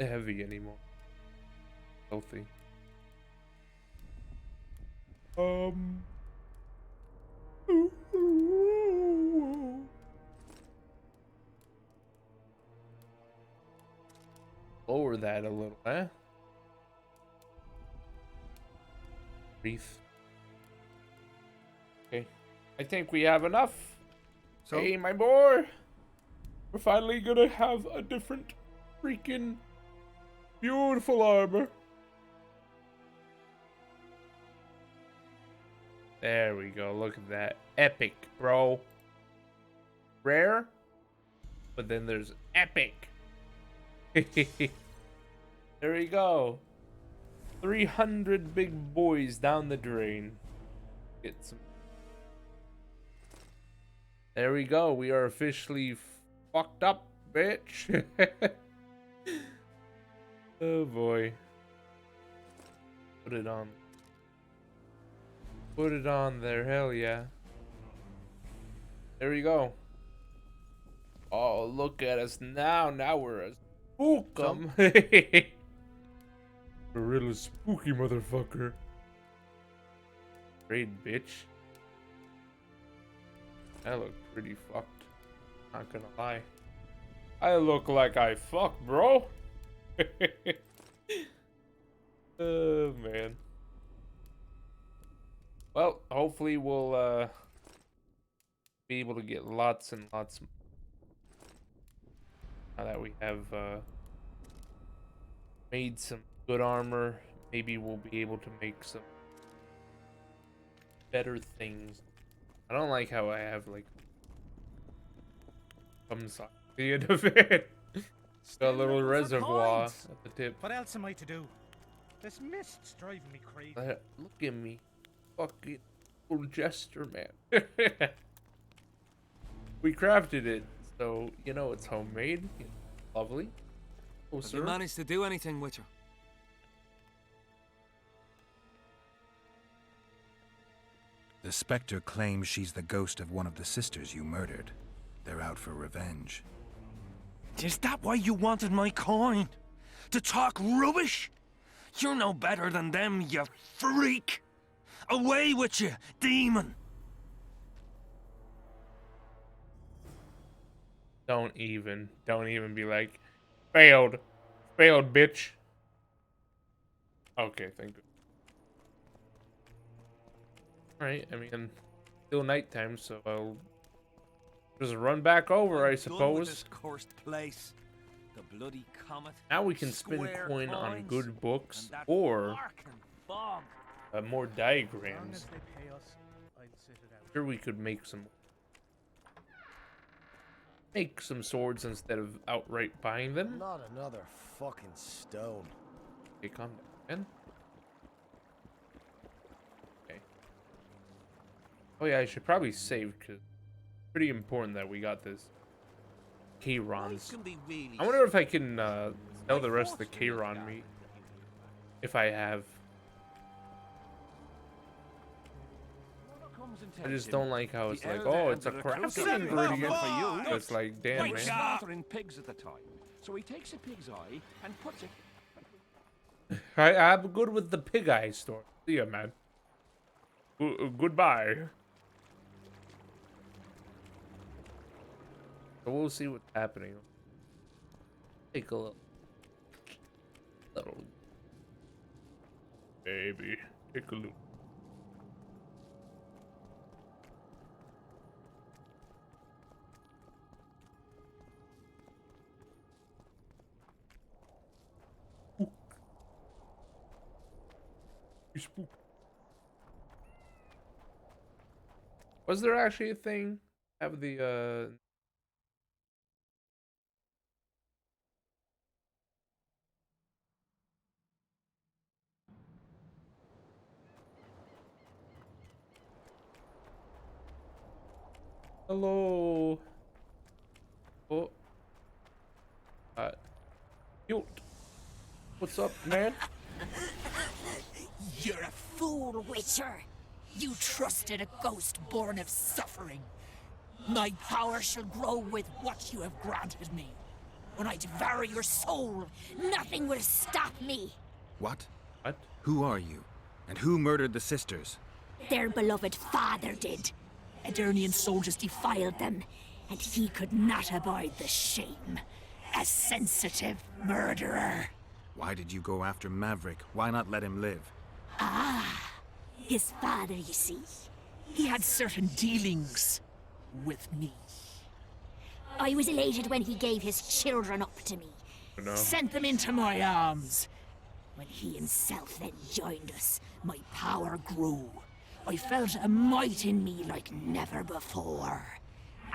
heavy anymore. Healthy. Lower that a little, eh? Wreath. Okay. I think we have enough. So? Hey, my boy. We're finally gonna have a different freaking beautiful armor. There we go. Look at that. Epic, bro. Rare, but then there's epic. There we go. 300 big boys down the drain. Get some. There we go. We are officially fucked up, bitch. Oh boy. Put it on. Put it on there. Hell yeah. There we go. Oh, look at us now. Now we're a spookum. A real spooky motherfucker. Great bitch. I look pretty fucked. Not gonna lie. I look like I fuck, bro. Oh, man. Well, hopefully we'll be able to get lots and lots. Now that we have made some good armor, maybe we'll be able to make some better things. I don't like how I have like thumbs at the end of it. Got a little reservoir at the tip. What else am I to do? This mist's driving me crazy. Look at me. Fucking old jester, man. We crafted it, so you know it's homemade. Lovely. Oh, Have sir. you managed to do anything, Witcher? The Spectre claims she's the ghost of one of the sisters you murdered. They're out for revenge. Is that why you wanted my coin? To talk rubbish? You're no better than them, you freak! Away with you, demon! Don't even be like, failed, bitch. Okay, thank you. Alright, I mean, still nighttime, so I'll just run back over, I suppose. This cursed place. The bloody comet. Now we can spend square coin on coins, good books and that or fucking fog. more As long diagrams. as they pay us, I'll sit it out. Sure, we could make some swords instead of outright buying them. Not another fucking stone. Okay, calm down, man. Okay. Oh yeah, I should probably save because it's pretty important that we got this K-Rons. I wonder if I can sell the rest of the K-Ron meat. If I have. I just don't like how it's like, oh, it's a crafting ingredient. So it's like, damn, He was man. slaughtering pigs at the time, so he takes a pig's eye and puts it. I'm good with the pig eye store. See ya, man. Goodbye. So we'll see what's happening. Take a little. Baby, take a look. Spook. Was there actually a thing? Have the Hello. Oh. Cute. What's up, man? You're a fool, Witcher. You trusted a ghost born of suffering. My power shall grow with what you have granted me. When I devour your soul, nothing will stop me. What? What? Who are you? And who murdered the sisters? Their beloved father did. Edirnian soldiers defiled them, and he could not abide the shame. A sensitive murderer. Why did you go after Maverick? Why not let him live? Ah, his father, you see. He had certain dealings with me. I was elated when he gave his children up to me. No. Sent them into my arms. When he himself then joined us, my power grew. I felt a might in me like never before.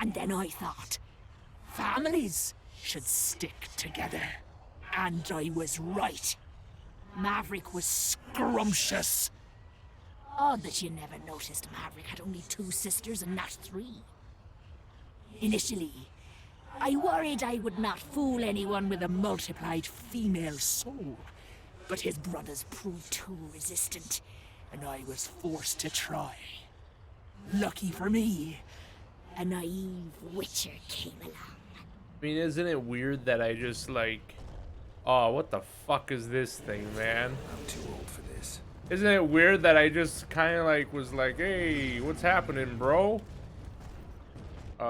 And then I thought, families should stick together. And I was right. Maverick was scrumptious. Odd that you never noticed Maverick had only 2 sisters and not 3. Initially, I worried I would not fool anyone with a multiplied female soul. But his brothers proved too resistant, and I was forced to try. Lucky for me, a naive witcher came along. I mean, isn't it weird that I just like, oh, what the fuck is this thing, man? I'm too old for this. Isn't it weird that I just kind of like was like, hey, what's happening, bro?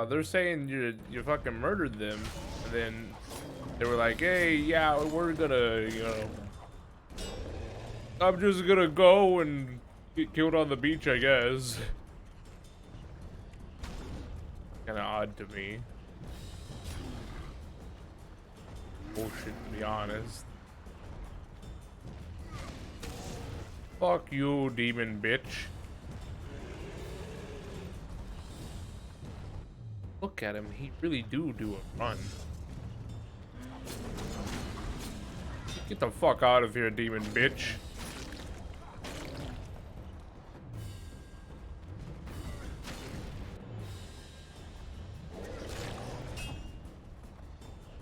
They're saying you fucking murdered them, and then they were like, hey, yeah, we're gonna, you know, I'm just gonna go and get killed on the beach, I guess. Kind of odd to me. Bullshit, to be honest. Fuck you, demon bitch. Look at him, he really do a run. Get the fuck out of here, demon bitch.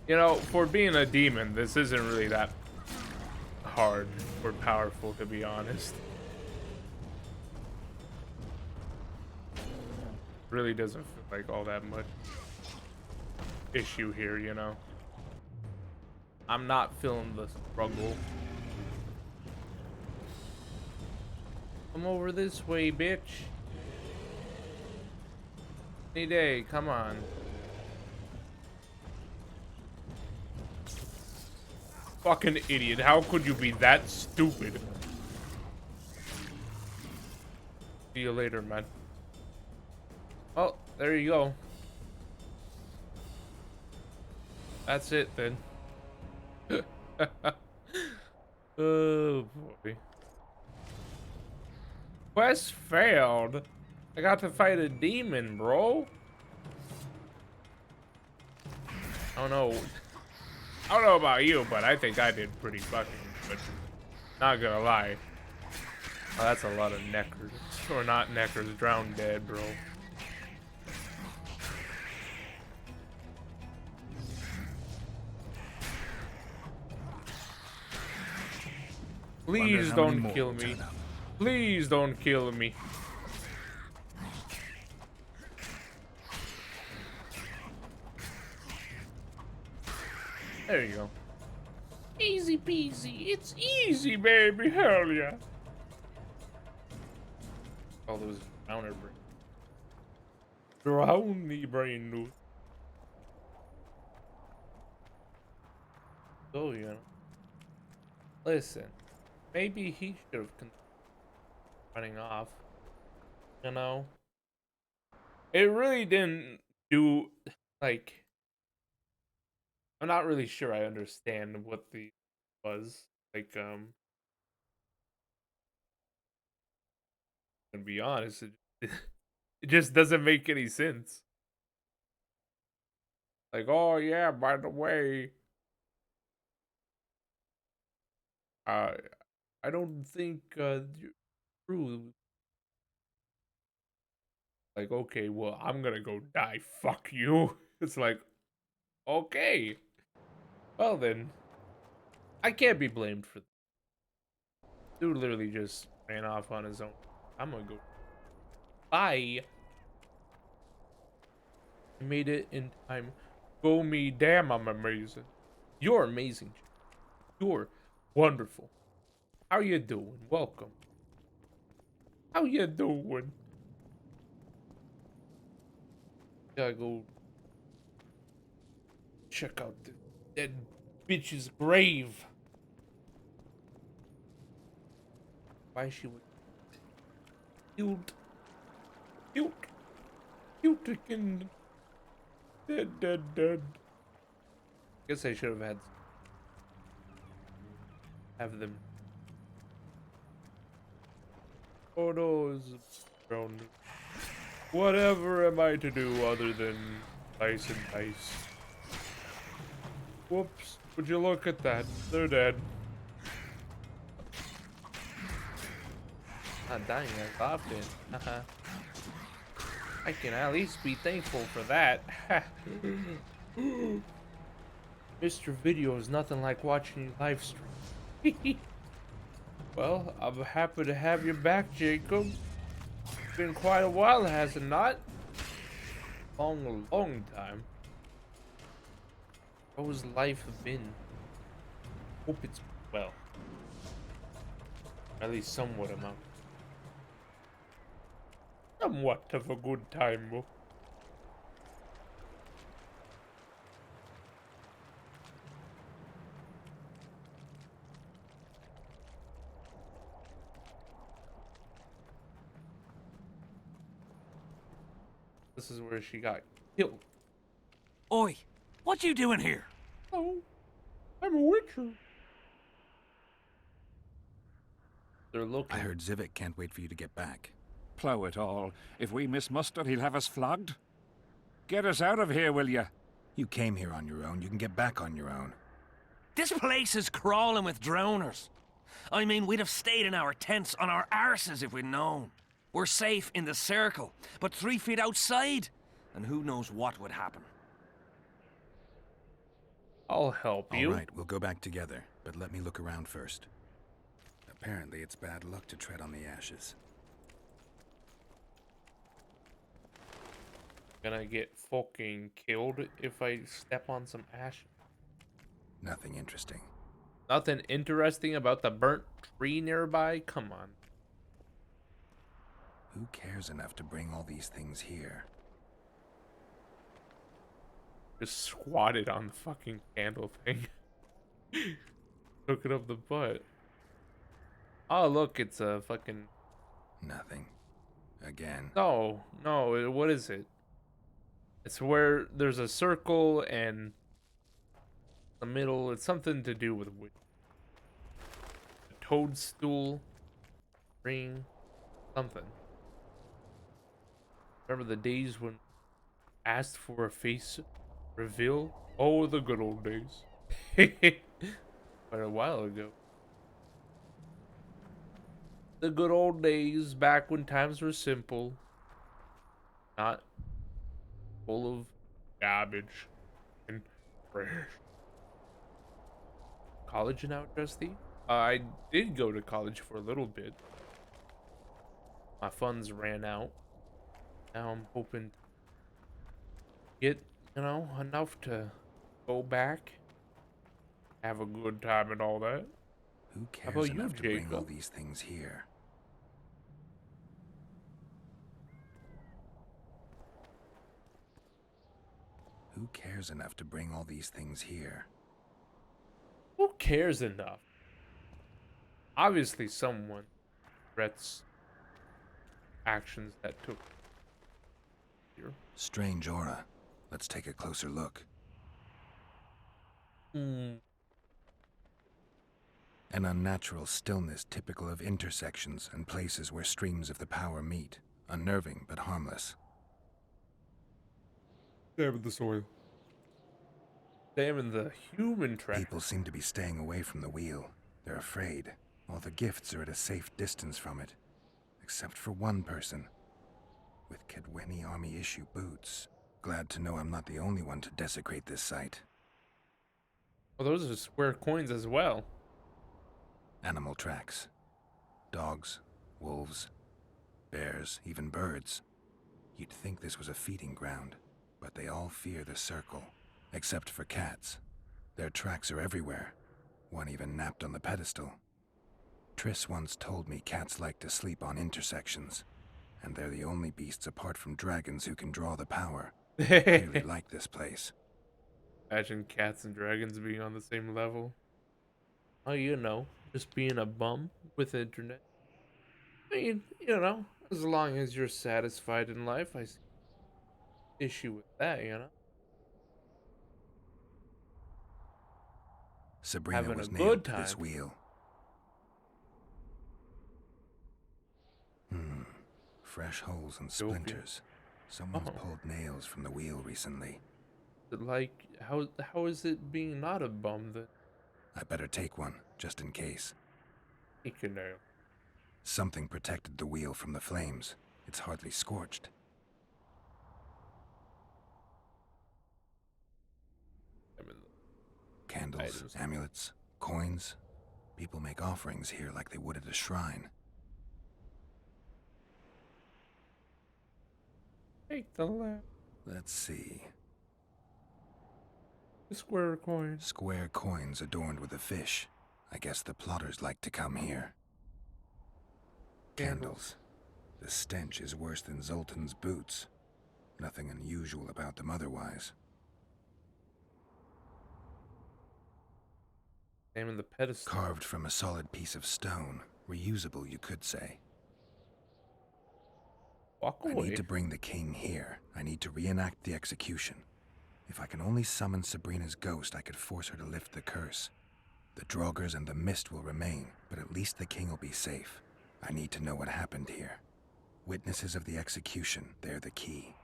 You know, for being a demon, this isn't really that hard or powerful, to be honest. Really doesn't feel like all that much issue here, you know. I'm not feeling the struggle. Come over this way, bitch. Any day, come on. Fucking idiot. How could you be that stupid? See you later, man. Oh, there you go. That's it then. Oh boy. Quest failed. I got to fight a demon, bro. I don't know. I don't know about you, but I think I did pretty fucking good. Not gonna lie. Oh, that's a lot of neckers. Or not neckers, drown dead, bro. Please how many don't more kill will me. turn up. Please don't kill me. There you go. Easy peasy. It's easy, baby. Hell yeah. All those counter brain. Drown me, brain news. So, you know. Listen. Maybe he should have considered running off. You know? It really didn't do, like... I'm not really sure I understand what the was. Like, to be honest, it just doesn't make any sense. Like, oh yeah, by the way, uh, I don't think you're true. Like, okay, well, I'm gonna go die. Fuck you. It's like, okay. Well then, I can't be blamed for that. Dude literally just ran off on his own. I'm gonna go. Bye. I made it in time. Go me, damn, I'm amazing. You're amazing. You're wonderful. How you doing? Welcome. How you doing? Gotta go check out the dead bitch's grave. Why she would cute, cute, cute again. Dead. Guess I should have them. Photos around. Whatever am I to do other than dice and dice? Whoops! Would you look at that? They're dead. Not dying as often. I can at least be thankful for that. Mr. Video is nothing like watching you live stream. Well, I'm happy to have you back, Jacob. It's been quite a while, has it not? Long time. How has life been? Hope it's well. At least somewhat amount. Somewhat of a good time. This is where she got killed. Oi, what you doing here? Oh, I'm a witcher. They're looking. I heard Zivik can't wait for you to get back. Plough it all. If we miss muster, he'll have us flogged. Get us out of here, will ya? You came here on your own. You can get back on your own. This place is crawling with drowners. I mean, we'd have stayed in our tents on our arses if we'd known. We're safe in the circle, but 3 feet outside, and who knows what would happen. I'll help you. All right, we'll go back together, but let me look around first. Apparently, it's bad luck to tread on the ashes. Gonna get fucking killed if I step on some ash. Nothing interesting. Nothing interesting about the burnt tree nearby? Come on. Who cares enough to bring all these things here? Just squatted on the fucking candle thing. Took it up the butt. Oh, look, it's a fucking... Nothing. Again. No, what is it? It's where there's a circle and the middle. It's something to do with a toadstool, ring, something. Remember the days when asked for a face reveal? Oh, the good old days. Quite a while ago. The good old days back when times were simple. Not full of garbage and trash. College now, Trusty? I did go to college for a little bit. My funds ran out. Now I'm hoping to get, enough to go back, have a good time and all that. Who How cares about you, enough to bring all Jacob? these things here? Who cares enough to bring all these things here? Who cares enough? Obviously, someone regrets actions that took here. Strange aura. Let's take a closer look. Hmm. An unnatural stillness typical of intersections and places where streams of the power meet. Unnerving, but harmless. Damn the soil. Damn the human trash. People seem to be staying away from the wheel. They're afraid. All the gifts are at a safe distance from it. Except for one person. With Kedweni Army issue boots. Glad to know I'm not the only one to desecrate this site. Well, those are square coins as well. Animal tracks. Dogs, wolves, bears, even birds. You'd think this was a feeding ground, but they all fear the circle, except for cats. Their tracks are everywhere. One even napped on the pedestal. Triss once told me cats like to sleep on intersections, and they're the only beasts apart from dragons who can draw the power. Clearly like this place. Imagine cats and dragons being on the same level. Oh, just being a bum with internet. I mean, as long as you're satisfied in life, I see issue with that. Sabrina Having was a nailed good to this time. wheel. Fresh holes and splinters. Someone's pulled nails from the wheel recently. Like, how is it being not a bum then? I better take one, just in case. Take a nail. Something protected the wheel from the flames. It's hardly scorched. Candles, amulets, coins. People make offerings here like they would at a shrine. Take the left. Let's see. The square coin. Square coins adorned with a fish. I guess the plotters like to come here. Candles. The stench is worse than Zoltan's boots. Nothing unusual about them otherwise. Name the pedestal. Carved from a solid piece of stone. Reusable, you could say. Walk away. I need to bring the king here. I need to reenact the execution. If I can only summon Sabrina's ghost, I could force her to lift the curse. The Draugrs and the mist will remain, but at least the king will be safe. I need to know what happened here. Witnesses of the execution, they're the key.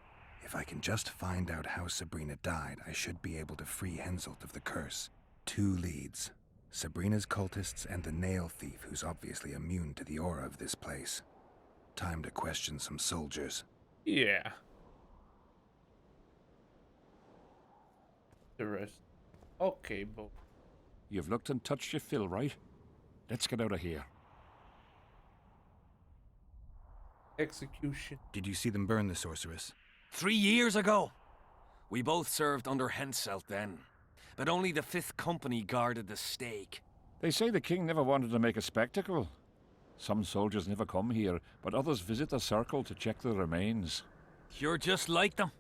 If I can just find out how Sabrina died, I should be able to free Henselt of the curse. 2 leads. Sabrina's cultists and the nail thief who's obviously immune to the aura of this place. Time to question some soldiers. Yeah. The rest. Okay, Bo. You've looked and touched your fill, right? Let's get out of here. Execution. Did you see them burn the sorceress? 3 years ago. We both served under Henselt then, but only the 5th Company guarded the stake. They say the king never wanted to make a spectacle. Some soldiers never come here, but others visit the circle to check the remains. You're just like them.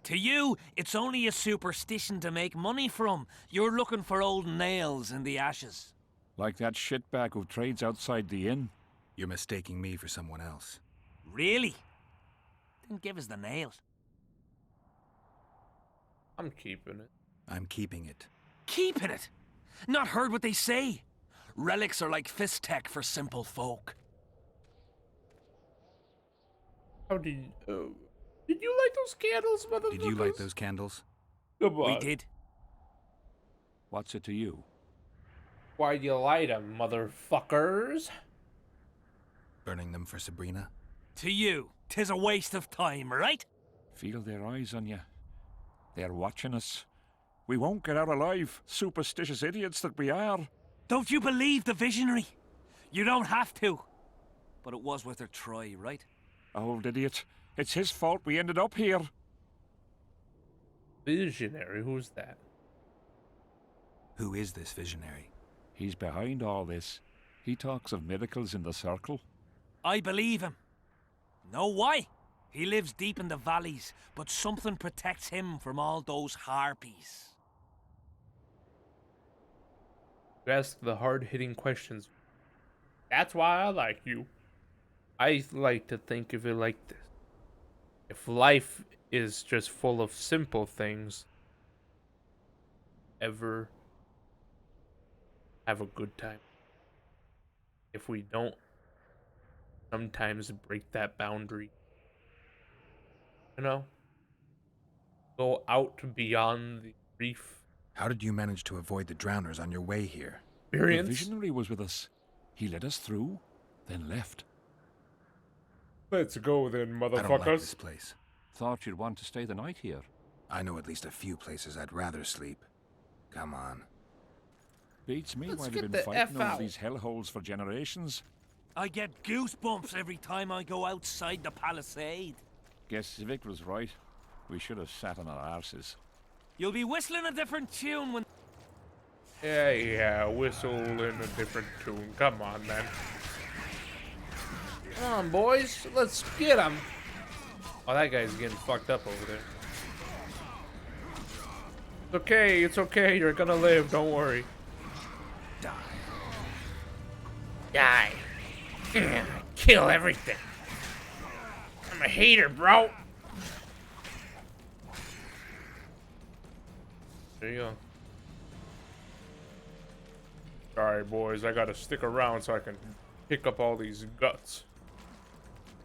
To you, it's only a superstition to make money from. You're looking for old nails in the ashes. Like that shitbag who trades outside the inn. You're mistaking me for someone else. Really? Then give us the nails. I'm keeping it. I'm keeping it. Keeping it? Not heard what they say. Relics are like fist tech for simple folk. How did you light those candles, motherfuckers? Did you light those candles? We did. What's it to you? Why'd you light them, motherfuckers? Burning them for Sabrina? To you, 'tis a waste of time, right? Feel their eyes on you. They're watching us. We won't get out alive, superstitious idiots that we are. Don't you believe the visionary? You don't have to. But it was worth a try, right? Old idiot. It's his fault we ended up here. Visionary? Who's that? Who is this visionary? He's behind all this. He talks of miracles in the circle. I believe him. Know why? He lives deep in the valleys, but something protects him from all those harpies. You ask the hard-hitting questions. That's why I like you. I like to think of it like this. If life is just full of simple things, ever have a good time. If we don't sometimes break that boundary, you know, go out beyond the reef. How did you manage to avoid the drowners on your way here? The visionary was with us. He led us through, then left. Let's go then, motherfuckers. I don't like this place. Thought you'd want to stay the night here. I know at least a few places I'd rather sleep. Come on. Beats me Let's why get they've the been fighting F over out. these hellholes for generations. I get goosebumps every time I go outside the palisade. Guess Civic was right. We should have sat on our arses. You'll be whistling a different tune when... Yeah, whistle in a different tune. Come on, man. Come on, boys. Let's get him. Oh, that guy's getting fucked up over there. It's okay. It's okay. You're gonna live. Don't worry. Die. Kill everything. I'm a hater, bro. There you go. Sorry, boys. I gotta stick around so I can pick up all these guts.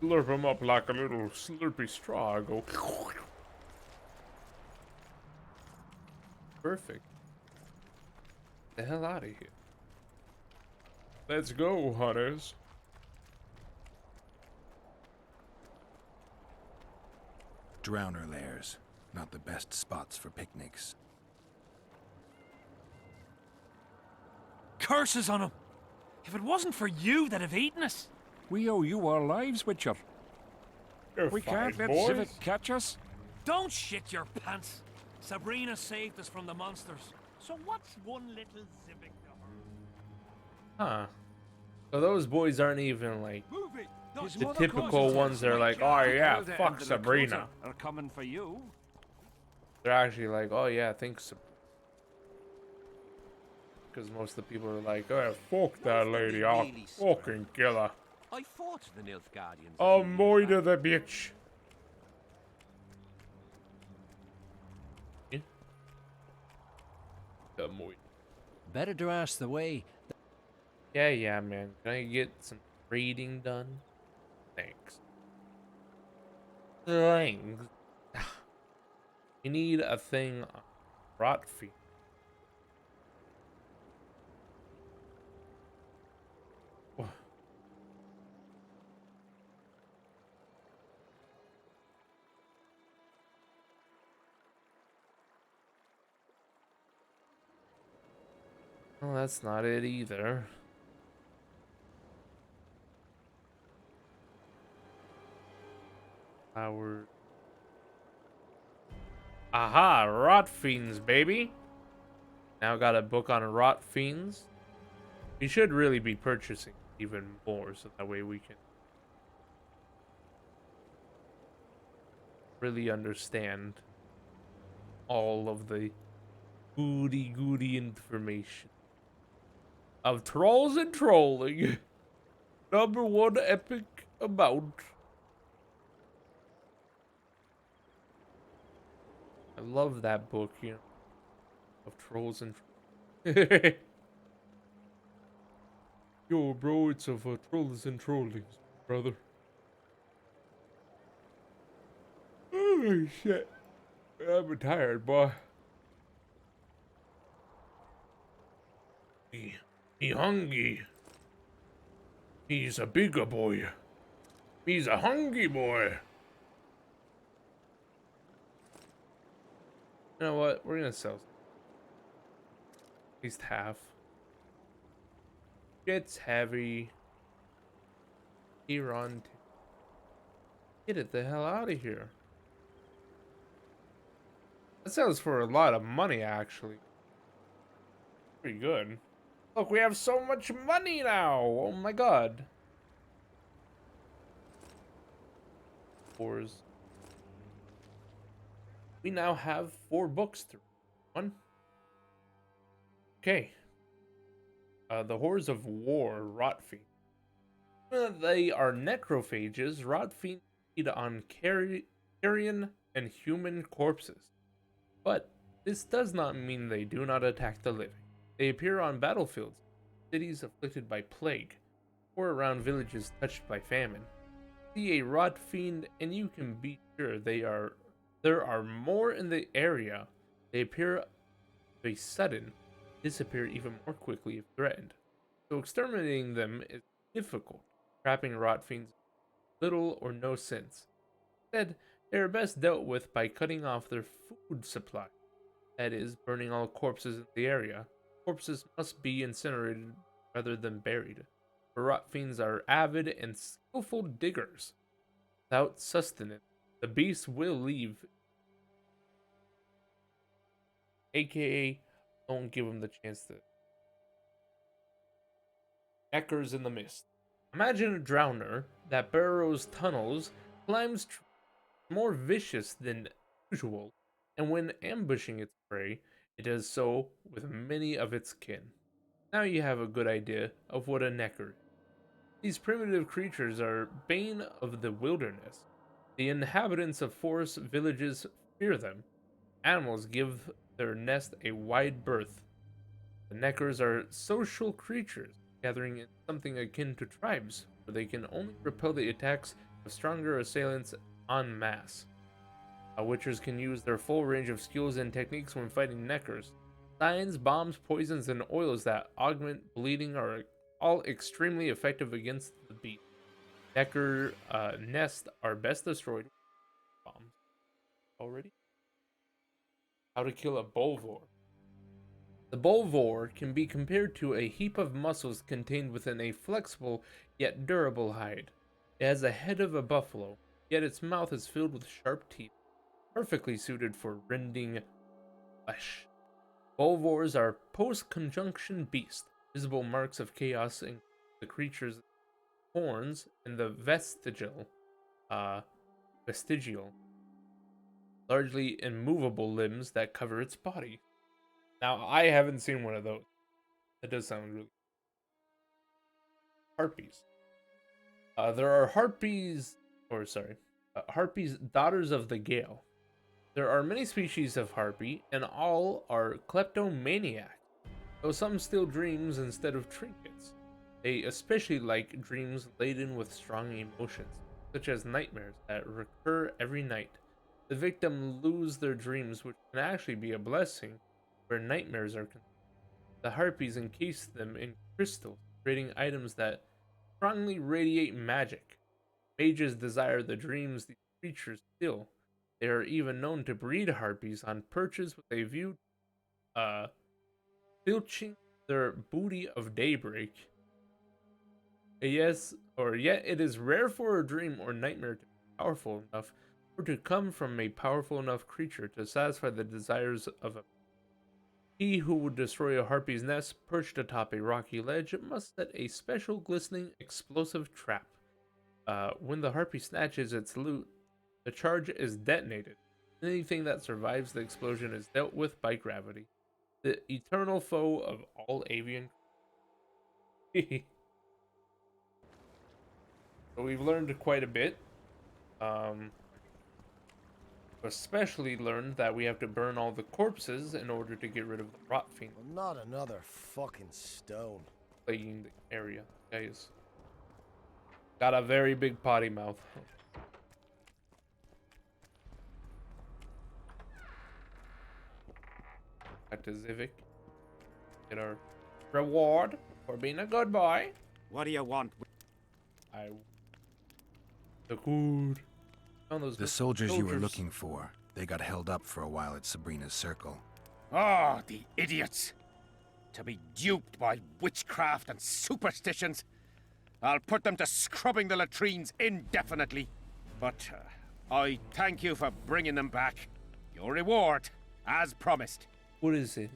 Slurp them up like a little slurpy straw. I go. Perfect. The hell out of here. Let's go, hunters. Drowner lairs. Not the best spots for picnics. Curses on him! If it wasn't for you, they'd have eaten us. We owe you our lives, Witcher. We can't let Civic catch us. Don't shit your pants. Sabrina saved us from the monsters. So what's one little Civic to her? Huh. So those boys aren't even like His the mother typical calls ones that are like, oh yeah, Elder fuck and the Sabrina. recruiter are coming for you. They're actually like, oh yeah, thanks. Because most of the people are like, oh, fuck that lady, I'll fucking kill her. I fought the Nilfgaardians. I'll murder the bitch. Yeah. The moid. Better to ask the way. Yeah, man. Can I get some reading done? Thanks. Things. You need a thing on rot feet. Well, that's not it either. Our aha, rot fiends, baby. Now got a book on rot fiends. We should really be purchasing even more, so that way we can really understand all of the goody information of trolls and trolling. #1 epic amount. I love that book, you know, of trolls and yo, bro, it's of trolls and trollings, brother. Oh shit, I'm tired, boy. He hungry. He's a bigger boy. He's a hungry boy. You know what? We're gonna sell at least half. Shit's heavy. Here on. Get it the hell out of here. That sells for a lot of money, actually. Pretty good. Look, we have so much money now! Oh my god. Fours. We now have 4 books to read. 1. Okay. The Horrors of War, Rotfiend. They are necrophages. Rotfiend feed on carrion and human corpses. But this does not mean they do not attack the living. They appear on battlefields, cities afflicted by plague, or around villages touched by famine. See a rot fiend, and you can be sure there are more in the area. They appear to be sudden, disappear even more quickly if threatened. So exterminating them is difficult. Trapping rot fiends little or no sense. Instead, they are best dealt with by cutting off their food supply. That is, burning all corpses in the area. Corpses must be incinerated rather than buried, for rot fiends are avid and skillful diggers. Without sustenance, the beast will leave, aka don't give them the chance to. Echoes in the mist. Imagine a drowner that burrows tunnels, climbs more vicious than usual, and when ambushing its prey, it does so with many of its kin. Now you have a good idea of what a necker is. These primitive creatures are bane of the wilderness. The inhabitants of forest villages fear them. Animals give their nest a wide berth. The neckers are social creatures, gathering in something akin to tribes, where they can only repel the attacks of stronger assailants en masse. Witchers can use their full range of skills and techniques when fighting neckers. Signs, bombs, poisons, and oils that augment bleeding are all extremely effective against the beast. Necker nests are best destroyed with bombs. Already? How to kill a Bolvore. The Bolvore can be compared to a heap of muscles contained within a flexible yet durable hide. It has the head of a buffalo, yet its mouth is filled with sharp teeth, perfectly suited for rending flesh. Bolvores are post-conjunction beasts, visible marks of chaos in the creature's horns and the vestigial, largely immovable limbs that cover its body. Now, I haven't seen one of those. That does sound really. Harpies. There are harpies, harpies, daughters of the gale. There are many species of harpy, and all are kleptomaniacs, though some steal dreams instead of trinkets. They especially like dreams laden with strong emotions, such as nightmares that recur every night. The victim lose their dreams, which can actually be a blessing, where nightmares are concerned. The harpies encase them in crystals, creating items that strongly radiate magic. Mages desire the dreams these creatures steal. They are even known to breed harpies on perches with a view filching their booty of daybreak. Yet it is rare for a dream or nightmare to be powerful enough or to come from a powerful enough creature to satisfy the desires of a. He who would destroy a harpy's nest perched atop a rocky ledge must set a special glistening explosive trap. When the harpy snatches its loot, the charge is detonated. Anything that survives the explosion is dealt with by gravity, the eternal foe of all avian. So we've learned quite a bit. Especially learned that we have to burn all the corpses in order to get rid of the rot fiend. Well, not another fucking stone. Plaguing the area, guys. Got a very big potty mouth. Back to Zivik. Get our reward for being a good boy. What do you want? The good. The soldiers you were looking for, they got held up for a while at Sabrina's circle. Oh, the idiots! To be duped by witchcraft and superstitions. I'll put them to scrubbing the latrines indefinitely. But I thank you for bringing them back. Your reward, as promised. What is it?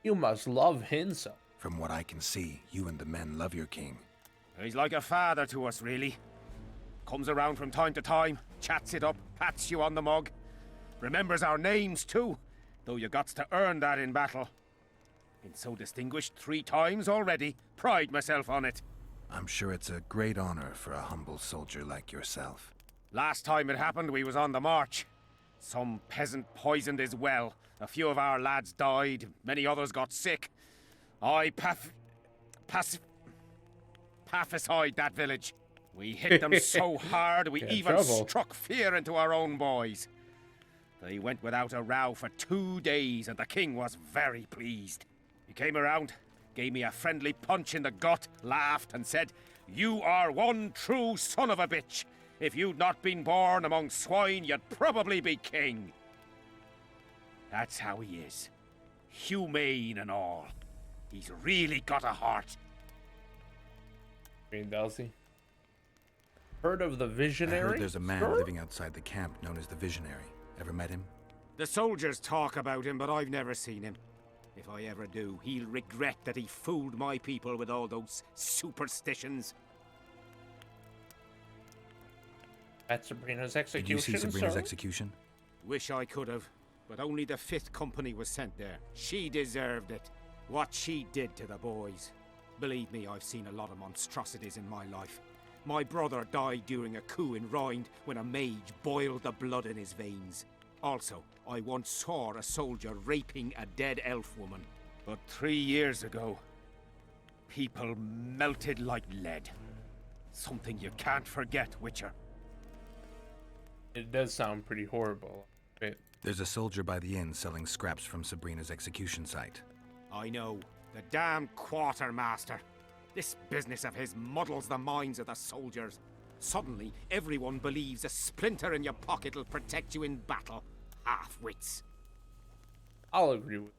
You must love him so. From what I can see, you and the men love your king. He's like a father to us, really. Comes around from time to time, chats it up, pats you on the mug. Remembers our names, too, though you gots to earn that in battle. Been so distinguished 3 times already. Pride myself on it. I'm sure it's a great honor for a humble soldier like yourself. Last time it happened, we was on the march. Some peasant poisoned his well. A few of our lads died. Many others got sick. I pacified that village. We hit them so hard, we even struck fear into our own boys. They went without a row for 2 days, and the king was very pleased. He came around, gave me a friendly punch in the gut, laughed, and said, "You are one true son of a bitch. If you'd not been born among swine, you'd probably be king." That's how he is. Humane and all. He's really got a heart. Does he? Heard of the Visionary? I heard there's a man living outside the camp known as the Visionary. Ever met him? The soldiers talk about him, but I've never seen him. If I ever do, he'll regret that he fooled my people with all those superstitions. At Sabrina's execution, Did you see Sabrina's sir? execution? Wish I could have, but only the 5th Company was sent there. She deserved it. What she did to the boys. Believe me, I've seen a lot of monstrosities in my life. My brother died during a coup in Rind when a mage boiled the blood in his veins. Also, I once saw a soldier raping a dead elf woman. But 3 years ago, people melted like lead. Something you can't forget, Witcher. It does sound pretty horrible. There's a soldier by the inn selling scraps from Sabrina's execution site. I know. The damned quartermaster. This business of his muddles the minds of the soldiers. Suddenly, everyone believes a splinter in your pocket'll protect you in battle. Half-wits. I'll agree with you.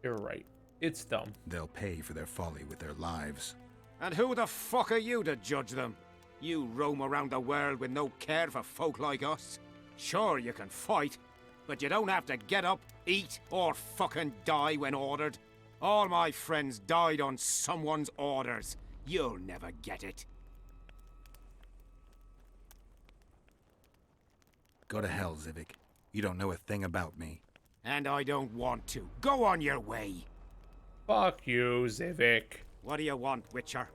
You're right. It's dumb. They'll pay for their folly with their lives. And who the fuck are you to judge them? You roam around the world with no care for folk like us. Sure, you can fight, but you don't have to get up, eat, or fucking die when ordered. All my friends died on someone's orders. You'll never get it. Go to hell, Zivik. You don't know a thing about me. And I don't want to. Go on your way. Fuck you, Zivik. What do you want, Witcher?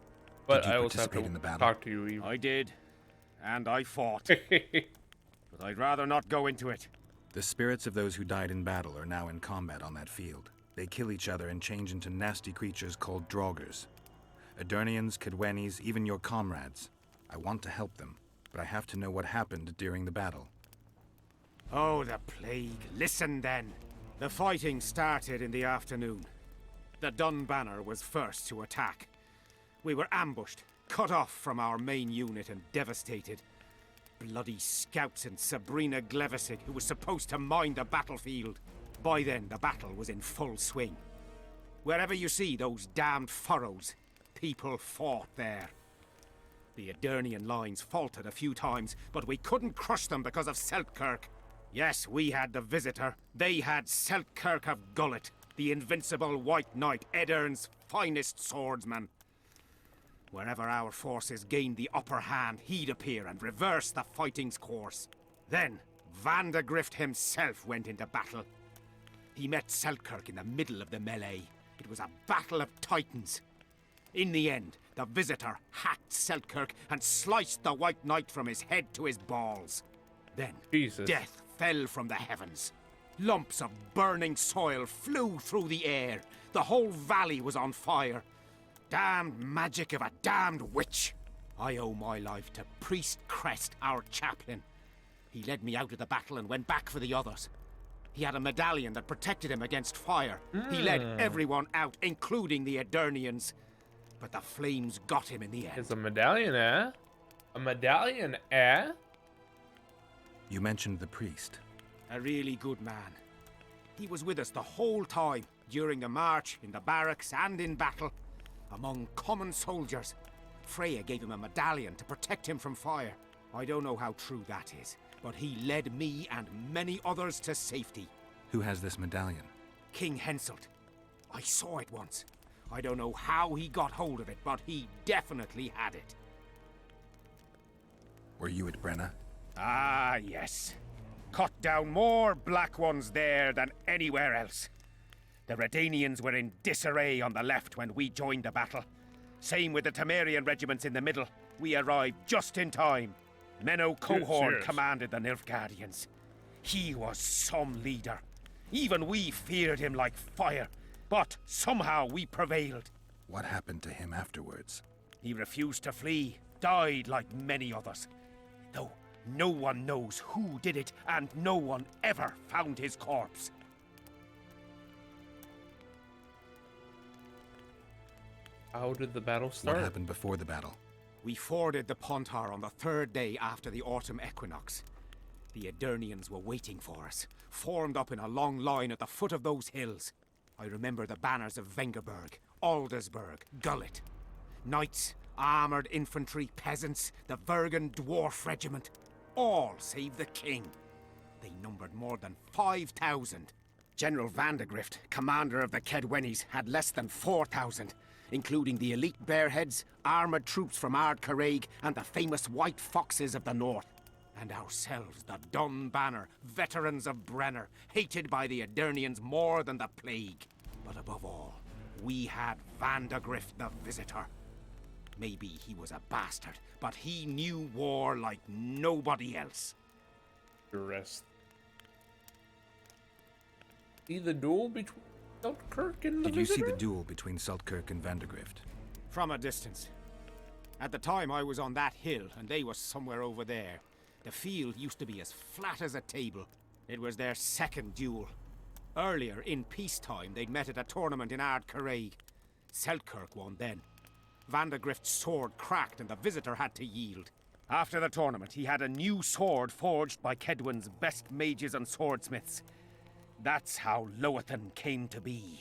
But I also have to talk to you, Eve. I did. And I fought. But I'd rather not go into it. The spirits of those who died in battle are now in combat on that field. They kill each other and change into nasty creatures called Draugrs. Aedirnians, Cadwenis, even your comrades. I want to help them, but I have to know what happened during the battle. Oh, the plague. Listen then. The fighting started in the afternoon. The Dun Banner was first to attack. We were ambushed, cut off from our main unit and devastated. Bloody scouts and Sabrina Glevisic, who was supposed to mine the battlefield. By then, the battle was in full swing. Wherever you see those damned furrows, people fought there. The Aedirnian lines faltered a few times, but we couldn't crush them because of Seltkirk. Yes, we had the Visitor. They had Seltkirk of Gullet, the invincible White Knight, Edirn's finest swordsman. Wherever our forces gained the upper hand, he'd appear and reverse the fighting's course. Then, Vandegrift himself went into battle. He met Seltkirk in the middle of the melee. It was a battle of titans. In the end, the Visitor hacked Seltkirk and sliced the White Knight from his head to his balls. Then, death fell from the heavens. Lumps of burning soil flew through the air. The whole valley was on fire. Damned magic of a damned witch. I owe my life to Priest Crest, our chaplain. He led me out of the battle and went back for the others. He had a medallion that protected him against fire. He led everyone out, including the Aedirnians. But the flames got him in the end. It's a medallion, eh? A medallion, eh? You mentioned the priest. A really good man. He was with us the whole time. during the march, in the barracks, and in battle, among common soldiers. Freya gave him a medallion to protect him from fire. I don't know how true that is, but he led me and many others to safety. Who has this medallion? King Henselt. I saw it once. I don't know how he got hold of it, but he definitely had it. Were you at Brenna? Ah, yes. Cut down more Black Ones there than anywhere else. The Redanians were in disarray on the left when we joined the battle. Same with the Temerian regiments in the middle. We arrived just in time. Menno Cohorn commanded the Nilfgaardians. He was some leader. Even we feared him like fire. But somehow we prevailed. What happened to him afterwards? He refused to flee, died like many others. Though no one knows who did it, and no one ever found his corpse. How did the battle start? What happened before the battle? We forded the Pontar on the third day after the autumn equinox. The Aedirnians were waiting for us, formed up in a long line at the foot of those hills. I remember the banners of Vengerberg, Aldersburg, Gullet. Knights, armoured infantry, peasants, the Vergen Dwarf Regiment. All save the king. They numbered more than 5,000. General Vandegrift, commander of the Kedwennies, had less than 4,000, including the elite Bearheads, armoured troops from Ard Caraig, and the famous White Foxes of the north. And ourselves, the Dun Banner, veterans of Brenner, hated by the Aedirnians more than the plague. But above all, we had Vandegrift the Visitor. Maybe he was a bastard, but he knew war like nobody else. Rest. See the duel between Seltkirk and the Did you see Visitor? the duel between Seltkirk and Vandegrift? From a distance. At the time I was on that hill, and they were somewhere over there. The field used to be as flat as a table. It was their second duel. Earlier, in peacetime, they'd met at a tournament in Ard Caraig. Seltkirk won then. Vandegrift's sword cracked and the Visitor had to yield. After the tournament, he had a new sword forged by Kedwen's best mages and swordsmiths. That's how Loathan came to be.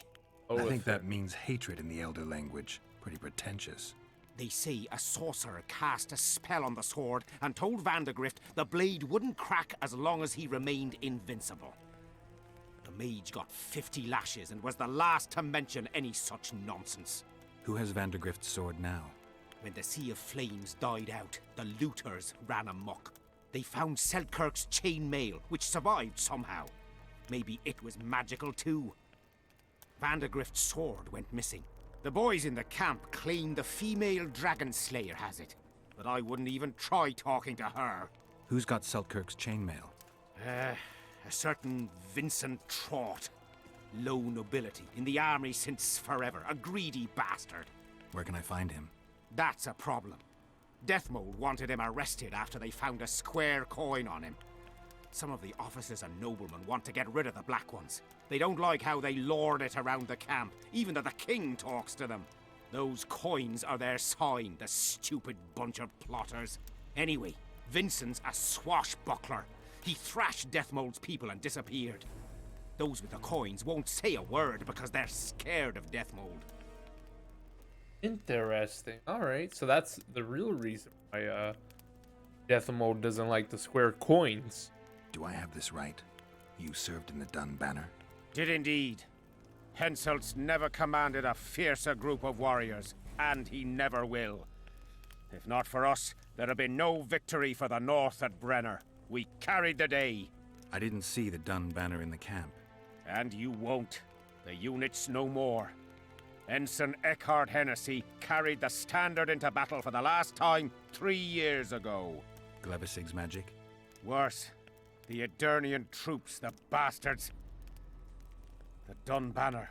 I think that means hatred in the Elder language. Pretty pretentious. They say a sorcerer cast a spell on the sword and told Vandegrift the blade wouldn't crack as long as he remained invincible. The mage got 50 lashes and was the last to mention any such nonsense. Who has Vandegrift's sword now? When the Sea of Flames died out, the looters ran amok. They found Seltkirk's chainmail, which survived somehow. Maybe it was magical too. Vandegrift's sword went missing. The boys in the camp claim the female dragon slayer has it, but I wouldn't even try talking to her. Who's got Seltkirk's chainmail? A certain Vincent Trott. Low nobility, in the army since forever, a greedy bastard. Where can I find him? That's a problem. Deathmold wanted him arrested after they found a square coin on him. Some of the officers and noblemen want to get rid of the Black Ones. They don't like how they lord it around the camp, even though the king talks to them. Those coins are their sign, the stupid bunch of plotters. Anyway, Vincent's a swashbuckler. He thrashed Deathmold's people and disappeared. Those with the coins won't say a word because they're scared of Deathmold. Interesting. Alright, so that's the real reason why Deathmold doesn't like the square coins. Do I have this right? You served in the Dun Banner? Did indeed. Henselt's never commanded a fiercer group of warriors, and he never will. If not for us, there'd have been no victory for the North at Brenner. We carried the day. I didn't see the Dun Banner in the camp. And you won't. The unit's no more. Ensign Eckhard Hennessy carried the standard into battle for the last time 3 years ago. Glevisig's magic? Worse. The Aedirnian troops, the bastards. The Dun Banner,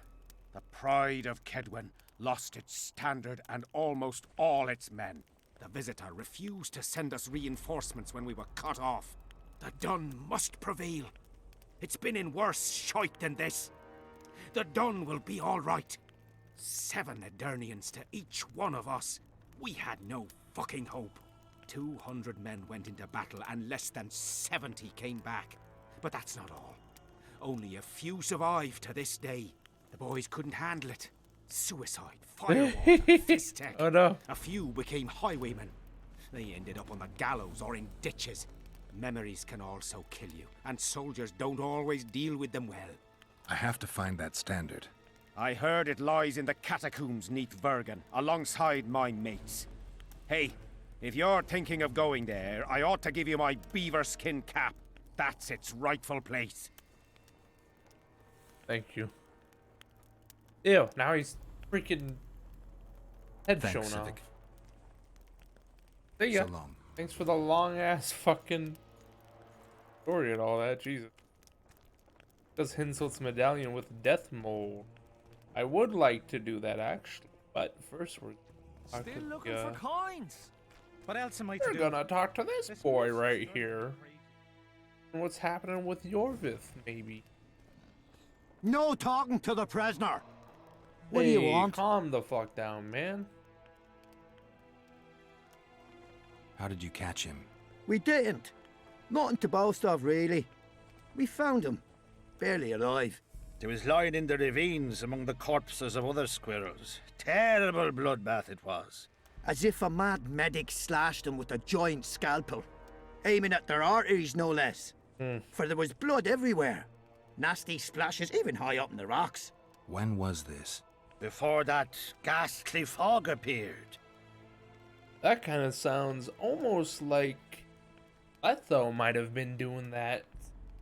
the pride of Kedwen, lost its standard and almost all its men. The Visitor refused to send us reinforcements when we were cut off. The Dun must prevail. It's been in worse shite than this. The Dun will be all right. 7 Aedirnians to each one of us. We had no fucking hope. 200 men went into battle and less than 70 came back. But that's not all. Only a few survived to this day. The boys couldn't handle it. Suicide, firewall, fist tech. Oh no. A few became highwaymen. They ended up on the gallows or in ditches. Memories can also kill you, and soldiers don't always deal with them well. I have to find that standard. I heard it lies in the catacombs neath Bergen, alongside my mates. Hey, if you're thinking of going there, I ought to give you my beaver skin cap. That's its rightful place. Thank you. Ew, now he's freaking head Thanks, showing Civic. off. See ya. So long. Thanks for the long ass fucking story and all that. Jesus. Does Hinselt's medallion with death mold. I would like to do that actually, but first we're Still looking for coins. What else am I We're gonna talk to this boy right here. And what's happening with Yorvith, maybe? No talking to the prisoner. What Hey, do you want? Calm the fuck down, man. How did you catch him? We didn't. Nothing to boast of, really. We found him. Barely alive. He was lying in the ravines among the corpses of other squirrels. Terrible bloodbath it was. As if a mad medic slashed him with a giant scalpel. Aiming at their arteries, no less. For there was blood everywhere. Nasty splashes, even high up in the rocks. When was this? Before that ghastly fog appeared. That kind of sounds almost like Letho might have been doing that.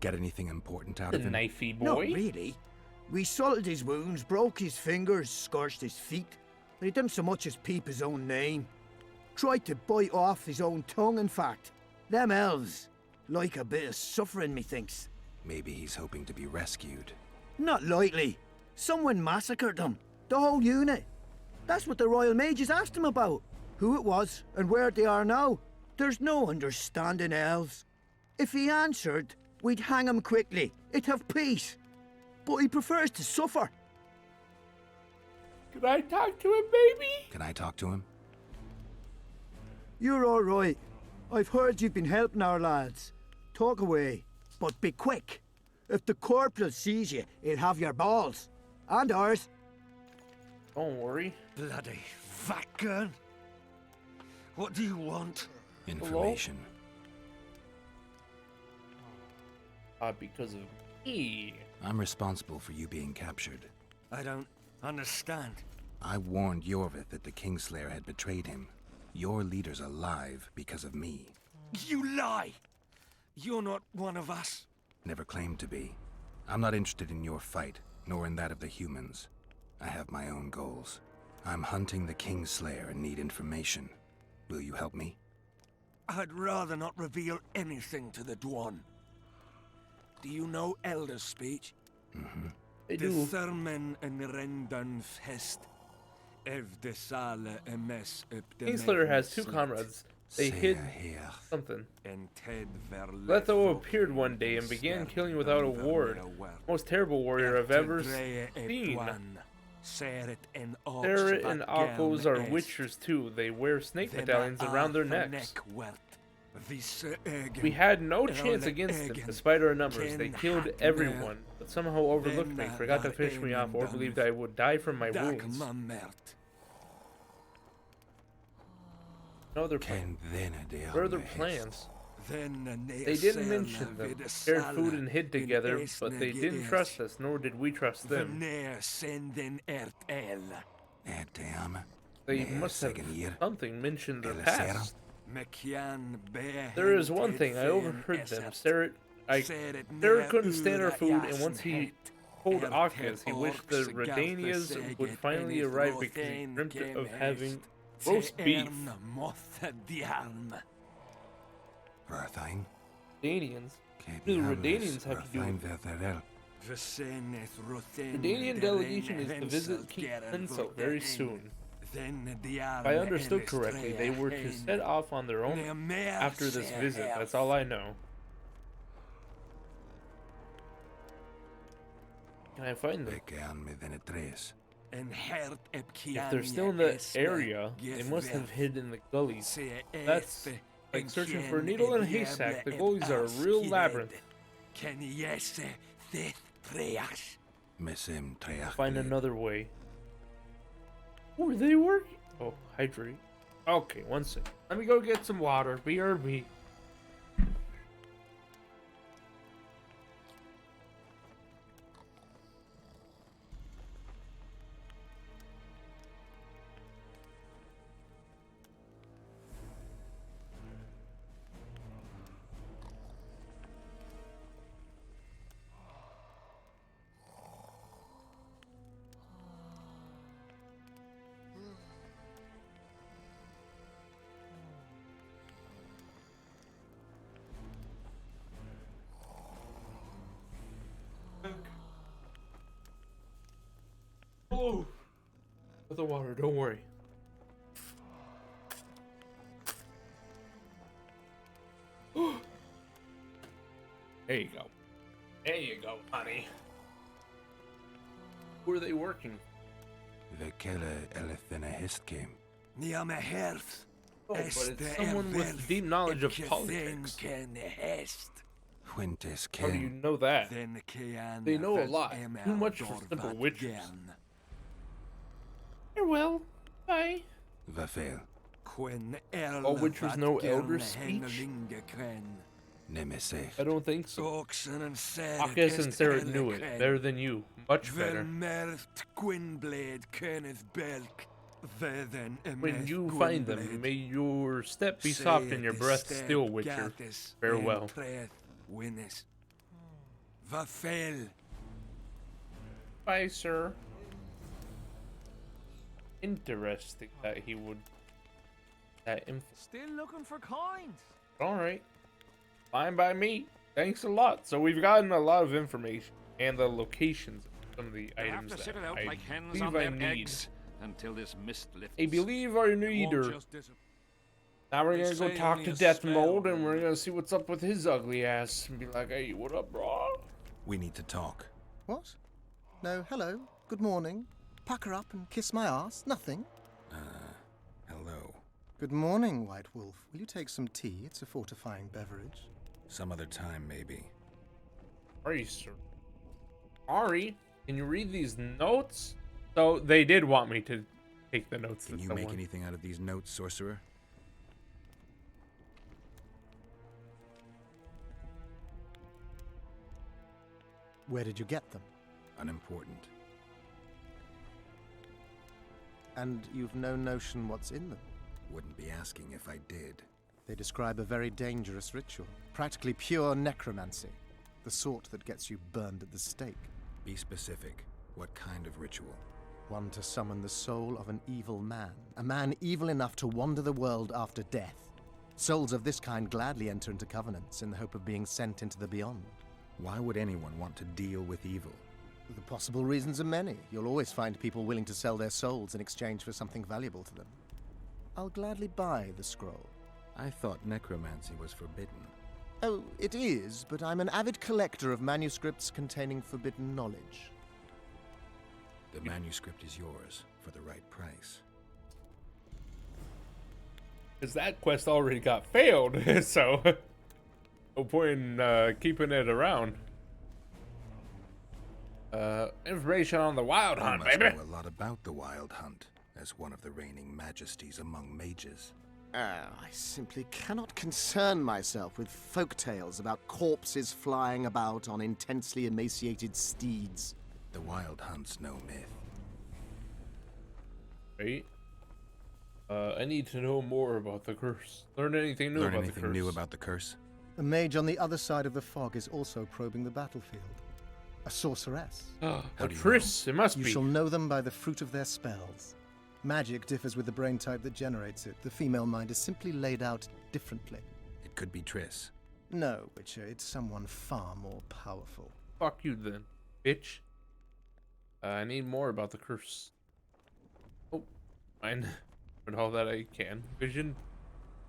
Get anything important out The of him? knifey boy. Not really. We salted his wounds, broke his fingers, scorched his feet. But he didn't so much as peep his own name. Tried to bite off his own tongue, in fact. Them elves like a bit of suffering, methinks. Maybe he's hoping to be rescued. Not likely. Someone massacred them. The whole unit. That's what the Royal Mages asked him about. Who it was and where they are now. There's no understanding elves. If he answered, we'd hang him quickly. It'd have peace. But he prefers to suffer. Can I talk to him, baby? Can I talk to him? You're all right. I've heard you've been helping our lads. Talk away, but be quick. If the corporal sees you, he'll have your balls. And ours. Don't worry. Bloody fat gun. What do you want? Information. Because of me. I'm responsible for you being captured. I don't understand. I warned Yorvith that the Kingslayer had betrayed him. Your leader's alive because of me. You lie! You're not one of us. Never claimed to be. I'm not interested in your fight, nor in that of the humans. I have my own goals. I'm hunting the Kingslayer and need information. Will you help me? I'd rather not reveal anything to the Dwan. Do you know Elder speech? Mm-hmm. I De do. Thermen en Rendan Fest. Ev de Sale emes up de Kingslayer has two comrades. They hid something. Letho appeared one day and began killing without a ward. Most terrible warrior I've ever seen. Sarah and Akos are witchers too. They wear snake medallions around their necks. We had no chance against them, despite our numbers. They killed everyone, but somehow overlooked me, forgot to finish me off, or believed I would die from my wounds. No other plans. Further plans. They didn't mention them. Shared food and hid together, but they didn't trust us, nor did we trust them. They must have something mentioned their past. There is one thing, I overheard them. Sarah couldn't stand our food, and once he told Akaz he wished the Redanias would finally arrive because he dreamt of having roast beef. Rarthain? Redanians? What do the Redanians have to do with it? Redanian delegation is to visit King Henselt very soon. If I understood correctly, they were to set off on their own after this visit. That's all I know. Can I find them? If they're still in the area, they must have hid in the gullies. That's like searching for a needle in a haystack. The gullies are a real labyrinth. Find another way. Were they working? Oh, hydrate. Okay, one second. Let me go get some water. BRB. Oh, with the water, don't worry. There you go. There you go, honey. Who are they working? Oh, but it's someone with deep knowledge of politics. How do you know that? They know a lot. Too much for simple witches. Farewell. Bye. All witchers know elder speech? I don't think so. Akis and Sarah knew it better than you. Much better. When you find them, may your step be soft and your breath still, Witcher. Farewell. Bye, sir. Interesting that he would... That info. Still looking for coins. Alright. Fine by me. Thanks a lot. So we've gotten a lot of information and the locations of some of the items that I believe I need. Until this mist lifts. I believe I need her. Now we're gonna go talk to Death Mold and we're gonna see what's up with his ugly ass and be like, hey, what up, bro? We need to talk. What? No, hello. Good morning. Pack her up and kiss my ass. Nothing. Hello. Good morning, White Wolf. Will you take some tea? It's a fortifying beverage. Some other time, maybe. Ari, sir. Ari, can you read these notes? So they did want me to take the notes. Can you make anything out of these notes, sorcerer? Where did you get them? Unimportant. And you've no notion what's in them? Wouldn't be asking if I did. They describe a very dangerous ritual. Practically pure necromancy. The sort that gets you burned at the stake. Be specific. What kind of ritual? One to summon the soul of an evil man. A man evil enough to wander the world after death. Souls of this kind gladly enter into covenants in the hope of being sent into the beyond. Why would anyone want to deal with evil? The possible reasons are many. You'll always find people willing to sell their souls in exchange for something valuable to them. I'll gladly buy the scroll. I thought necromancy was forbidden. Oh, it is, but I'm an avid collector of manuscripts containing forbidden knowledge. The manuscript is yours for the right price. Because that quest already got failed, so no point in keeping it around. Information on the Wild Hunt, baby. I know a lot about the Wild Hunt, as one of the reigning majesties among mages. I simply cannot concern myself with folk tales about corpses flying about on intensely emaciated steeds. The Wild Hunt's no myth. Right. I need to know more about the curse. Learn anything new about the curse. Learn anything new about the curse? A mage on the other side of the fog is also probing the battlefield. A sorceress. A Triss, it must be. You shall know them by the fruit of their spells. Magic differs with the brain type that generates it. The female mind is simply laid out differently. It could be Triss. No, Witcher, it's someone far more powerful. Fuck you then, bitch. I need more about the curse. Oh, fine. But all that I can. Vision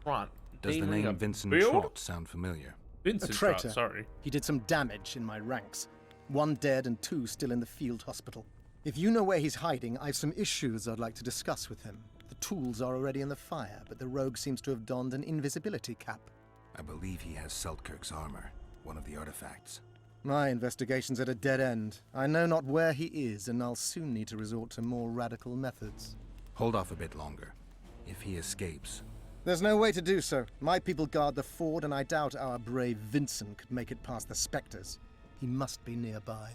Trot. Does the name Vincent Trot sound familiar? Vincent A traitor. Trot, sorry. He did some damage in my ranks. 1 dead and 2 still in the field hospital. If you know where he's hiding, I've some issues I'd like to discuss with him. The tools are already in the fire, but the rogue seems to have donned an invisibility cap. I believe he has Seltkirk's armor, one of the artifacts. My investigation's at a dead end. I know not where he is, and I'll soon need to resort to more radical methods. Hold off a bit longer. If he escapes... There's no way to do so. My people guard the ford, and I doubt our brave Vincent could make it past the spectres. He must be nearby.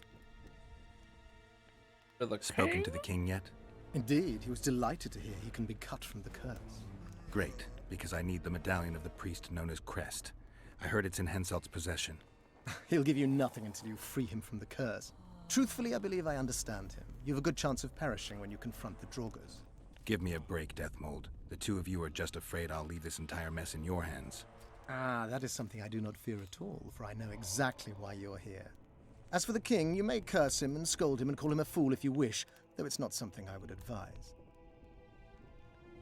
Spoken to the king yet? Indeed, he was delighted to hear he can be cut from the curse. Great, because I need the medallion of the priest known as Crest. I heard it's in Henselt's possession. He'll give you nothing until you free him from the curse. Truthfully, I believe I understand him. You have a good chance of perishing when you confront the Draugrs. Give me a break, Deathmold. The two of you are just afraid I'll leave this entire mess in your hands. Ah, that is something I do not fear at all, for I know exactly why you're here. As for the king, you may curse him and scold him and call him a fool if you wish, though it's not something I would advise.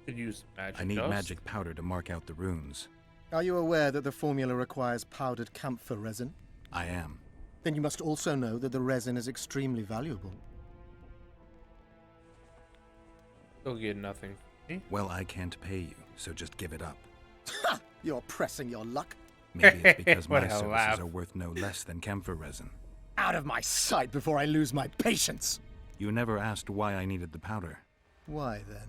Could use magic I need dust. magic powder to mark out the runes. Are you aware that the formula requires powdered camphor resin? I am. Then you must also know that the resin is extremely valuable. You'll get nothing. Well, I can't pay you, so just give it up. Ha! You're pressing your luck. Maybe it's because my What a services laugh. are worth no less than camphor resin. Out of my sight before I lose my patience! You never asked why I needed the powder. Why then?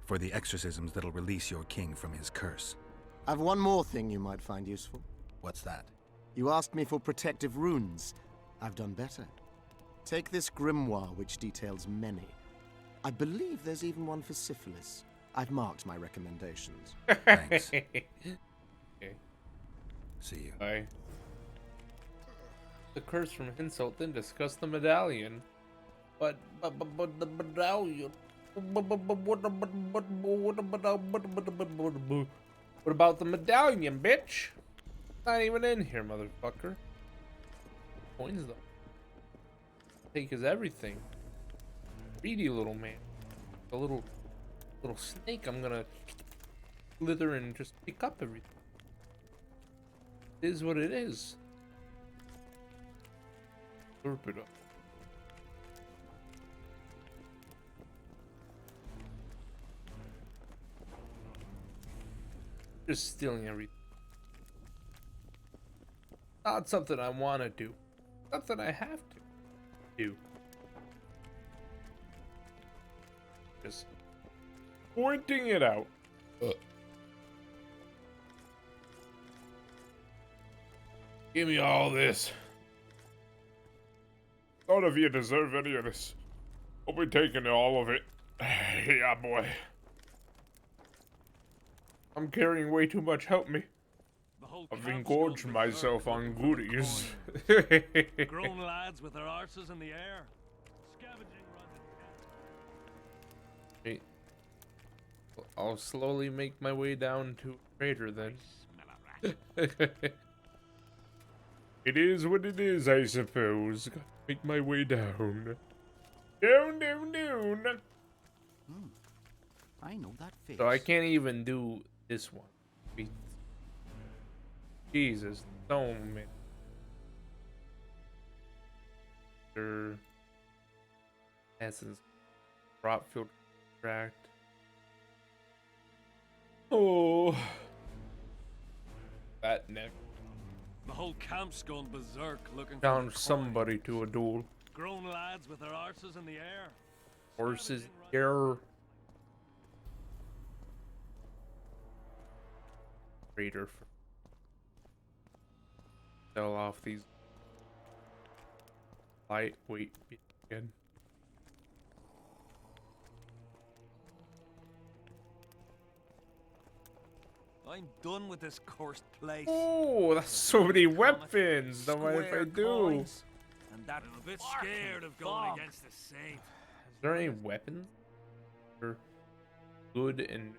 For the exorcisms that'll release your king from his curse. I've one more thing you might find useful. What's that? You asked me for protective runes. I've done better. Take this grimoire, which details many. I believe there's even one for syphilis. I've marked my recommendations. Thanks. Okay. See you. Bye. The curse from Insult, then discuss the medallion. But the medallion. What about the medallion, bitch? Not even in here, motherfucker. Coins though. Take his everything. Greedy little man. A little snake. I'm gonna slither and just pick up everything. It is what it is. Slurp it up. Just stealing everything. Not something I want to do. Something I have to do. Just pointing it out. Give me all this. None of you deserve any of this. I'll be taking all of it. Yeah, boy. I'm carrying way too much, help me. I've engorged myself on goodies. Grown lads with their arses in the air. Scavenging Wait. I'll slowly make my way down to Crater then. It is what it is, I suppose. Gotta make my way down. Down. I know that face. So I can't even do this one. Jesus, so many. Essence, Dropfield Tract. Oh, that neck. The whole camp's gone berserk looking Found for somebody to a duel. grown lads with their arses in the air. Horses here. Raider. Sell off these lightweight again. I'm done with this cursed place. Oh, that's so many weapons. Don't mind if I do. And that I'm a bit scared of going against the saint. Is there any weapons? Or good and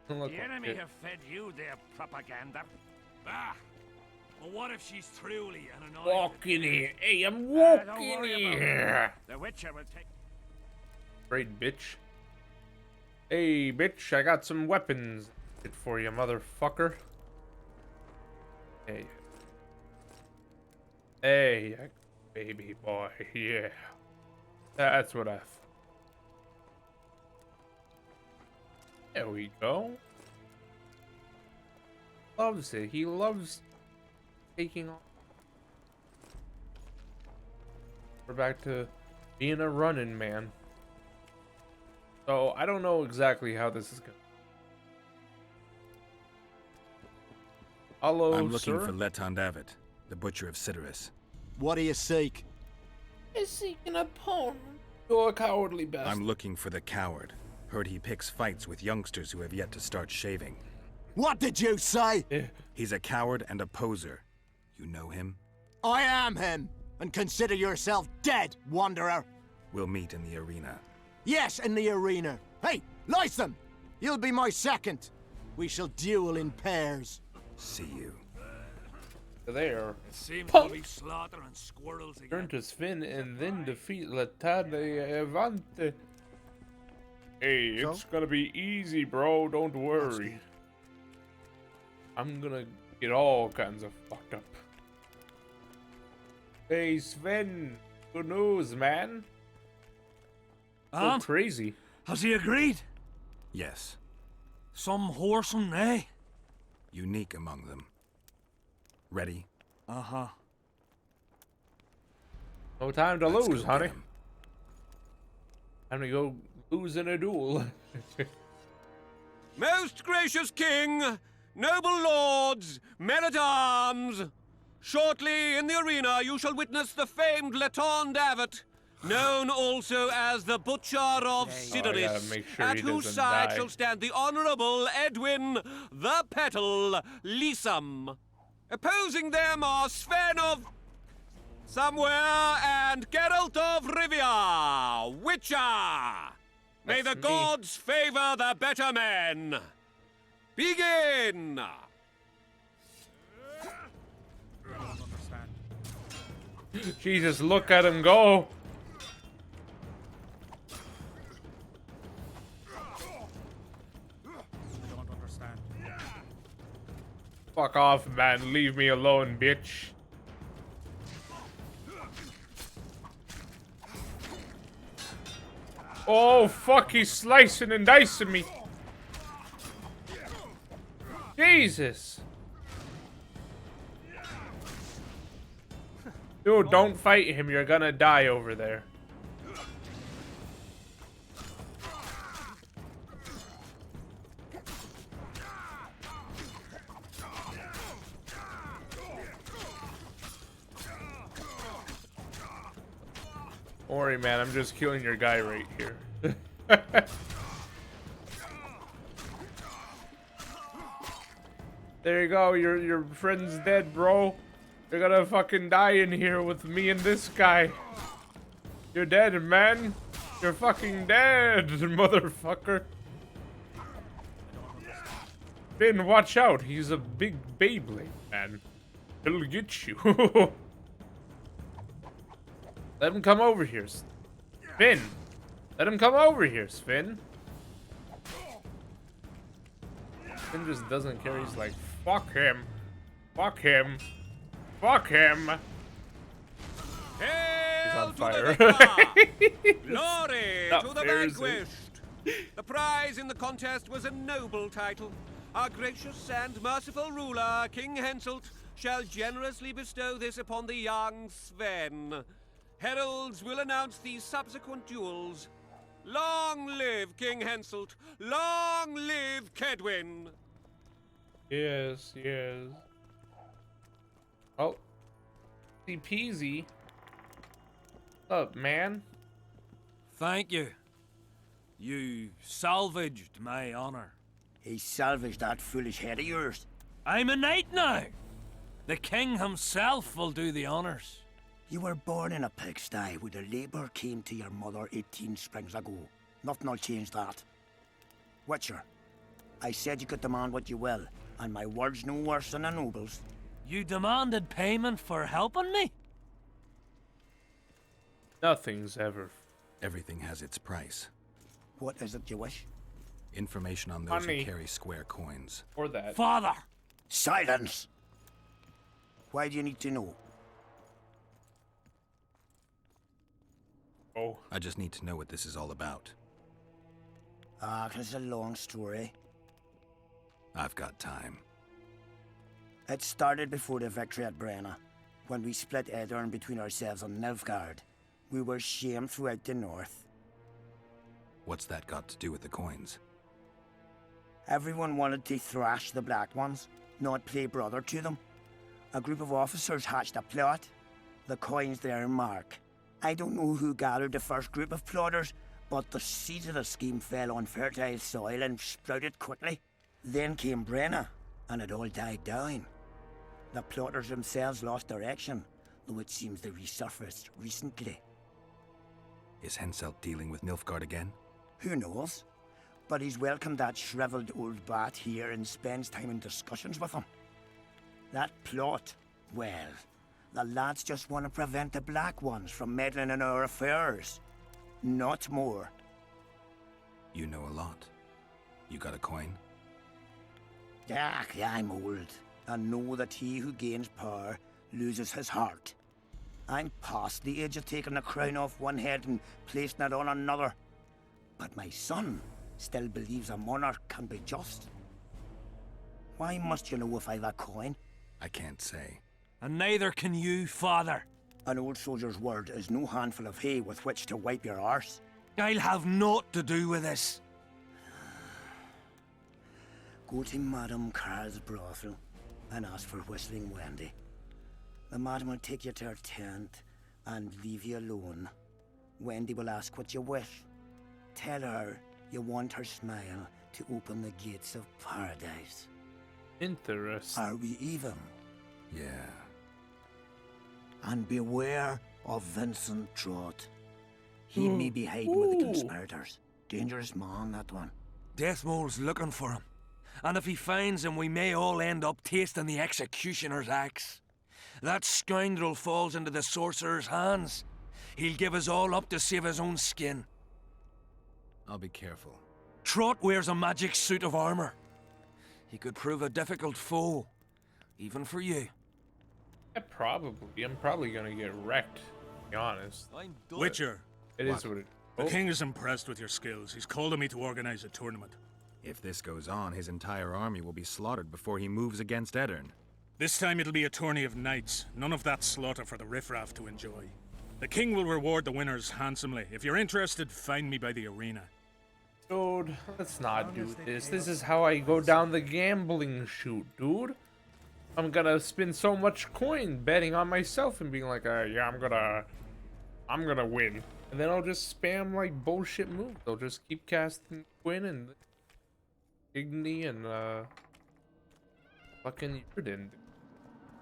The enemy have fed you their propaganda. Ah! But what if she's truly an annoying... Walk in here. Hey, I'm Don't walking worry about here. it. The Witcher will take... Great bitch. Hey, bitch, I got some weapons for you, motherfucker. Hey. Hey, baby boy, yeah. That's what I thought. There we go. Loves it. He loves taking off We're back to being a running man. So I don't know exactly how this is going. Hello, I'm looking sir. for Letond Avet, the butcher of Cidaris. What do you seek? Is seeking a pawn. You're a cowardly bastard. I'm looking for the coward. Heard he picks fights with youngsters who have yet to start shaving. What did you say? He's a coward and a poser. You know him? I am him, and consider yourself dead, wanderer. We'll meet in the arena. Yes, in the arena. Hey, Lytham! You'll be my second. We shall duel in pairs. See you. There. It seems to be slaughtering squirrels again. Turn to Sven and then defeat Letade Avante. Hey, it's gonna be easy, bro. Don't worry. I'm gonna get all kinds of fucked up. Hey, Sven. Good news, man. So crazy. Has he agreed? Yes. Some whoreson, eh? Unique among them. Ready? Uh-huh. No time to Let's lose, go honey. get him. Time to go lose in a duel. Most gracious king, noble lords, men-at-arms, shortly in the arena you shall witness the famed Letond Avet, known also as the Butcher of Cidaris, at whose side shall stand the Honourable Edwin the Petal Lysam. Opposing them are Sven of somewhere and Geralt of Rivia, Witcher. May the gods favor the better men. Begin! Jesus, look at him go. Fuck off, man. Leave me alone, bitch. Oh, fuck. He's slicing and dicing me. Jesus. Dude, don't fight him. You're gonna die over there. Don't worry, man. I'm just killing your guy right here. There you go. Your friend's dead, bro. You're gonna fucking die in here with me and this guy. You're dead, man. You're fucking dead, motherfucker. Finn, watch out. He's a big Beyblade, man. He'll get you. Let him come over here, Finn. Let him come over here, Finn. Finn just doesn't care. He's like, fuck him. Fuck him. Fuck him. He's on fire. Glory to the vanquished. The prize in the contest was a noble title. Our gracious and merciful ruler, King Henselt, shall generously bestow this upon the young Sven. Heralds will announce these subsequent duels. Long live King Henselt! Long live Kedwin! Yes, yes. Oh. Easy peasy. What's up, man? Thank you. You salvaged my honor. He salvaged that foolish head of yours. I'm a knight now. The king himself will do the honors. You were born in a pigsty where the labour came to your mother 18 springs ago. Nothing'll change that. Witcher, I said you could demand what you will, and my word's no worse than a noble's. You demanded payment for helping me? Nothing's ever. Everything has its price. What is it you wish? Information on those Money. who carry square coins. Or that. Father! Silence! Why do you need to know? Oh. I just need to know what this is all about. It's a long story. I've got time. It started before the victory at Brenna, when we split Aedirn between ourselves and Nilfgaard. We were shamed throughout the north. What's that got to do with the coins? Everyone wanted to thrash the black ones, not play brother to them. A group of officers hatched a plot. The coins their mark. I don't know who gathered the first group of plotters, but the seeds of the scheme fell on fertile soil and sprouted quickly. Then came Brenna, and it all died down. The plotters themselves lost direction, though it seems they resurfaced recently. Is Henselt dealing with Nilfgaard again? Who knows? But he's welcomed that shriveled old bat here and spends time in discussions with him. That plot, well, the lads just want to prevent the Black Ones from meddling in our affairs. Not more. You know a lot. You got a coin? I'm old, and know that he who gains power loses his heart. I'm past the age of taking the crown off one head and placing it on another. But my son still believes a monarch can be just. Why must you know if I've a coin? I can't say. And neither can you, father. An old soldier's word is no handful of hay with which to wipe your arse. I'll have naught to do with this. Go to Madame Carr's brothel and ask for Whistling Wendy. The madam will take you to her tent and leave you alone. Wendy will ask what you wish. Tell her you want her smile to open the gates of paradise. Interesting. Are we even? Yeah. And beware of Vincent Trott. He may be hiding with the conspirators. Dangerous man, that one. Deathmole's looking for him. And if he finds him, we may all end up tasting the executioner's axe. That scoundrel falls into the sorcerer's hands. He'll give us all up to save his own skin. I'll be careful. Trott wears a magic suit of armor. He could prove a difficult foe, even for you. Yeah, probably. I'm probably gonna get wrecked, to be honest. Witcher. It is what it The king is impressed with your skills. He's called on me to organize a tournament. If this goes on, his entire army will be slaughtered before he moves against Eddern. This time it'll be a tourney of knights. None of that slaughter for the riffraff to enjoy. The king will reward the winners handsomely. If you're interested, find me by the arena. Dude, let's not do this. This is how I go down the gambling chute, dude. I'm gonna spend so much coin betting on myself and being like, yeah, I'm gonna win. And then I'll just spam like bullshit moves. I'll just keep casting Quinn and Igni and fucking Yrden.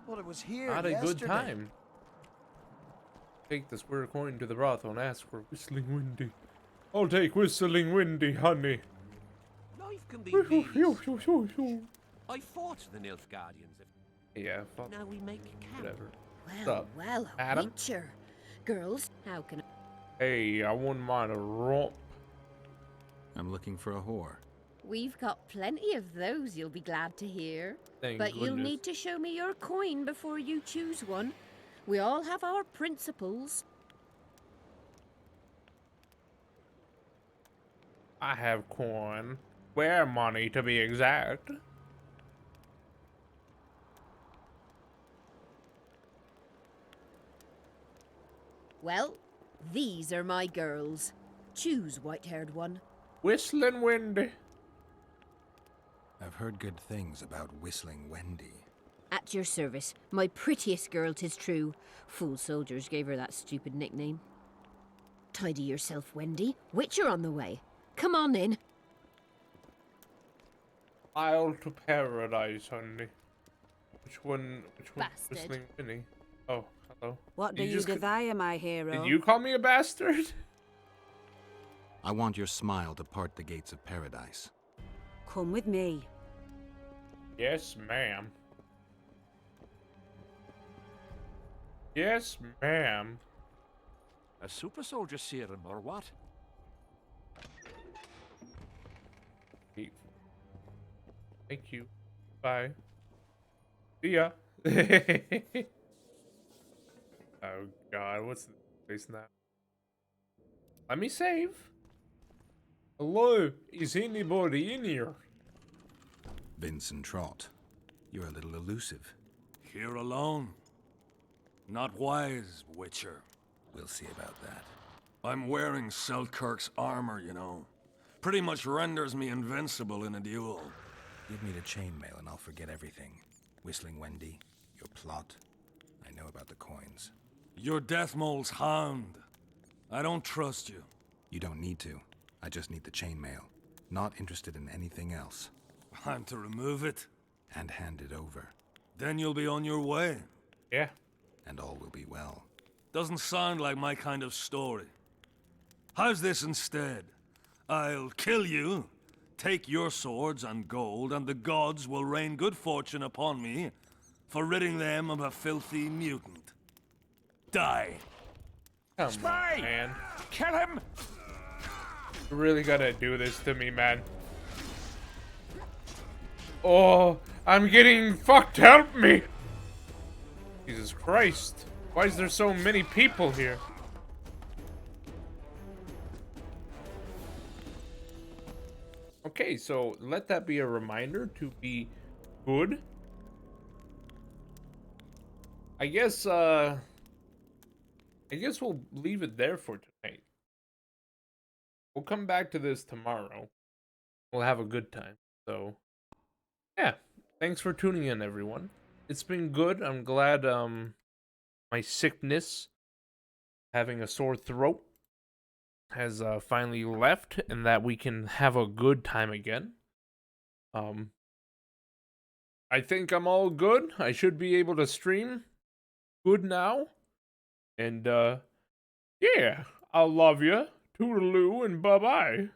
Well, it was here Not a yesterday. good time. Take the square coin to the brothel and ask for Whistling Windy. I'll take Whistling Windy, honey. Life can be really I fought the Nilfgaardians. Yeah, fuck. Now we make camp. Whatever. What's Well, up, well, Adam? Witcher. Girls, how can I... Hey, I wouldn't mind a romp. I'm looking for a whore. We've got plenty of those, you'll be glad to hear. Thank But you'll goodness. need to show me your coin before you choose one. We all have our principles. I have coin. Where money, to be exact. Well, these are my girls. Choose, white-haired one. Whistling Windy. I've heard good things about Whistling Wendy. At your service. My prettiest girl, 'tis true. Fool soldiers gave her that stupid nickname. Tidy yourself, Wendy. Witcher on the way. Come on in. Isle to Paradise, honey. Which one? Bastard. Whistling Windy? Oh, hello. What do Did you just desire, my hero? Did you call me a bastard? I want your smile to part the gates of paradise. Come with me. Yes, ma'am. Yes, ma'am. A super soldier serum, or what? Thank you. Bye. See ya. Oh god, what's the place now? Let me save. Hello, is anybody in here? Vincent Trott, you're a little elusive. Here alone. Not wise, Witcher. We'll see about that. I'm wearing Selkirk's armor, you know. Pretty much renders me invincible in a duel. Give me the chainmail and I'll forget everything. Whistling Wendy, your plot. I know about the coins. You're Deathmole's hound. I don't trust you. You don't need to. I just need the chainmail. Not interested in anything else. I'm to remove it? And hand it over. Then you'll be on your way. Yeah. And all will be well. Doesn't sound like my kind of story. How's this instead? I'll kill you, take your swords and gold, and the gods will rain good fortune upon me for ridding them of a filthy mutant. Die. Come Spy! on, man. Kill him! You really gotta do this to me, man. Oh, I'm getting fucked. Help me! Jesus Christ. Why is there so many people here? Okay, so let that be a reminder to be good. I guess we'll leave it there for tonight. We'll come back to this tomorrow. We'll have a good time. So, yeah. Thanks for tuning in, everyone. It's been good. I'm glad my sickness, having a sore throat, has finally left, and that we can have a good time again. I think I'm all good. I should be able to stream good now. And yeah, I'll love you. Toodaloo and bye-bye.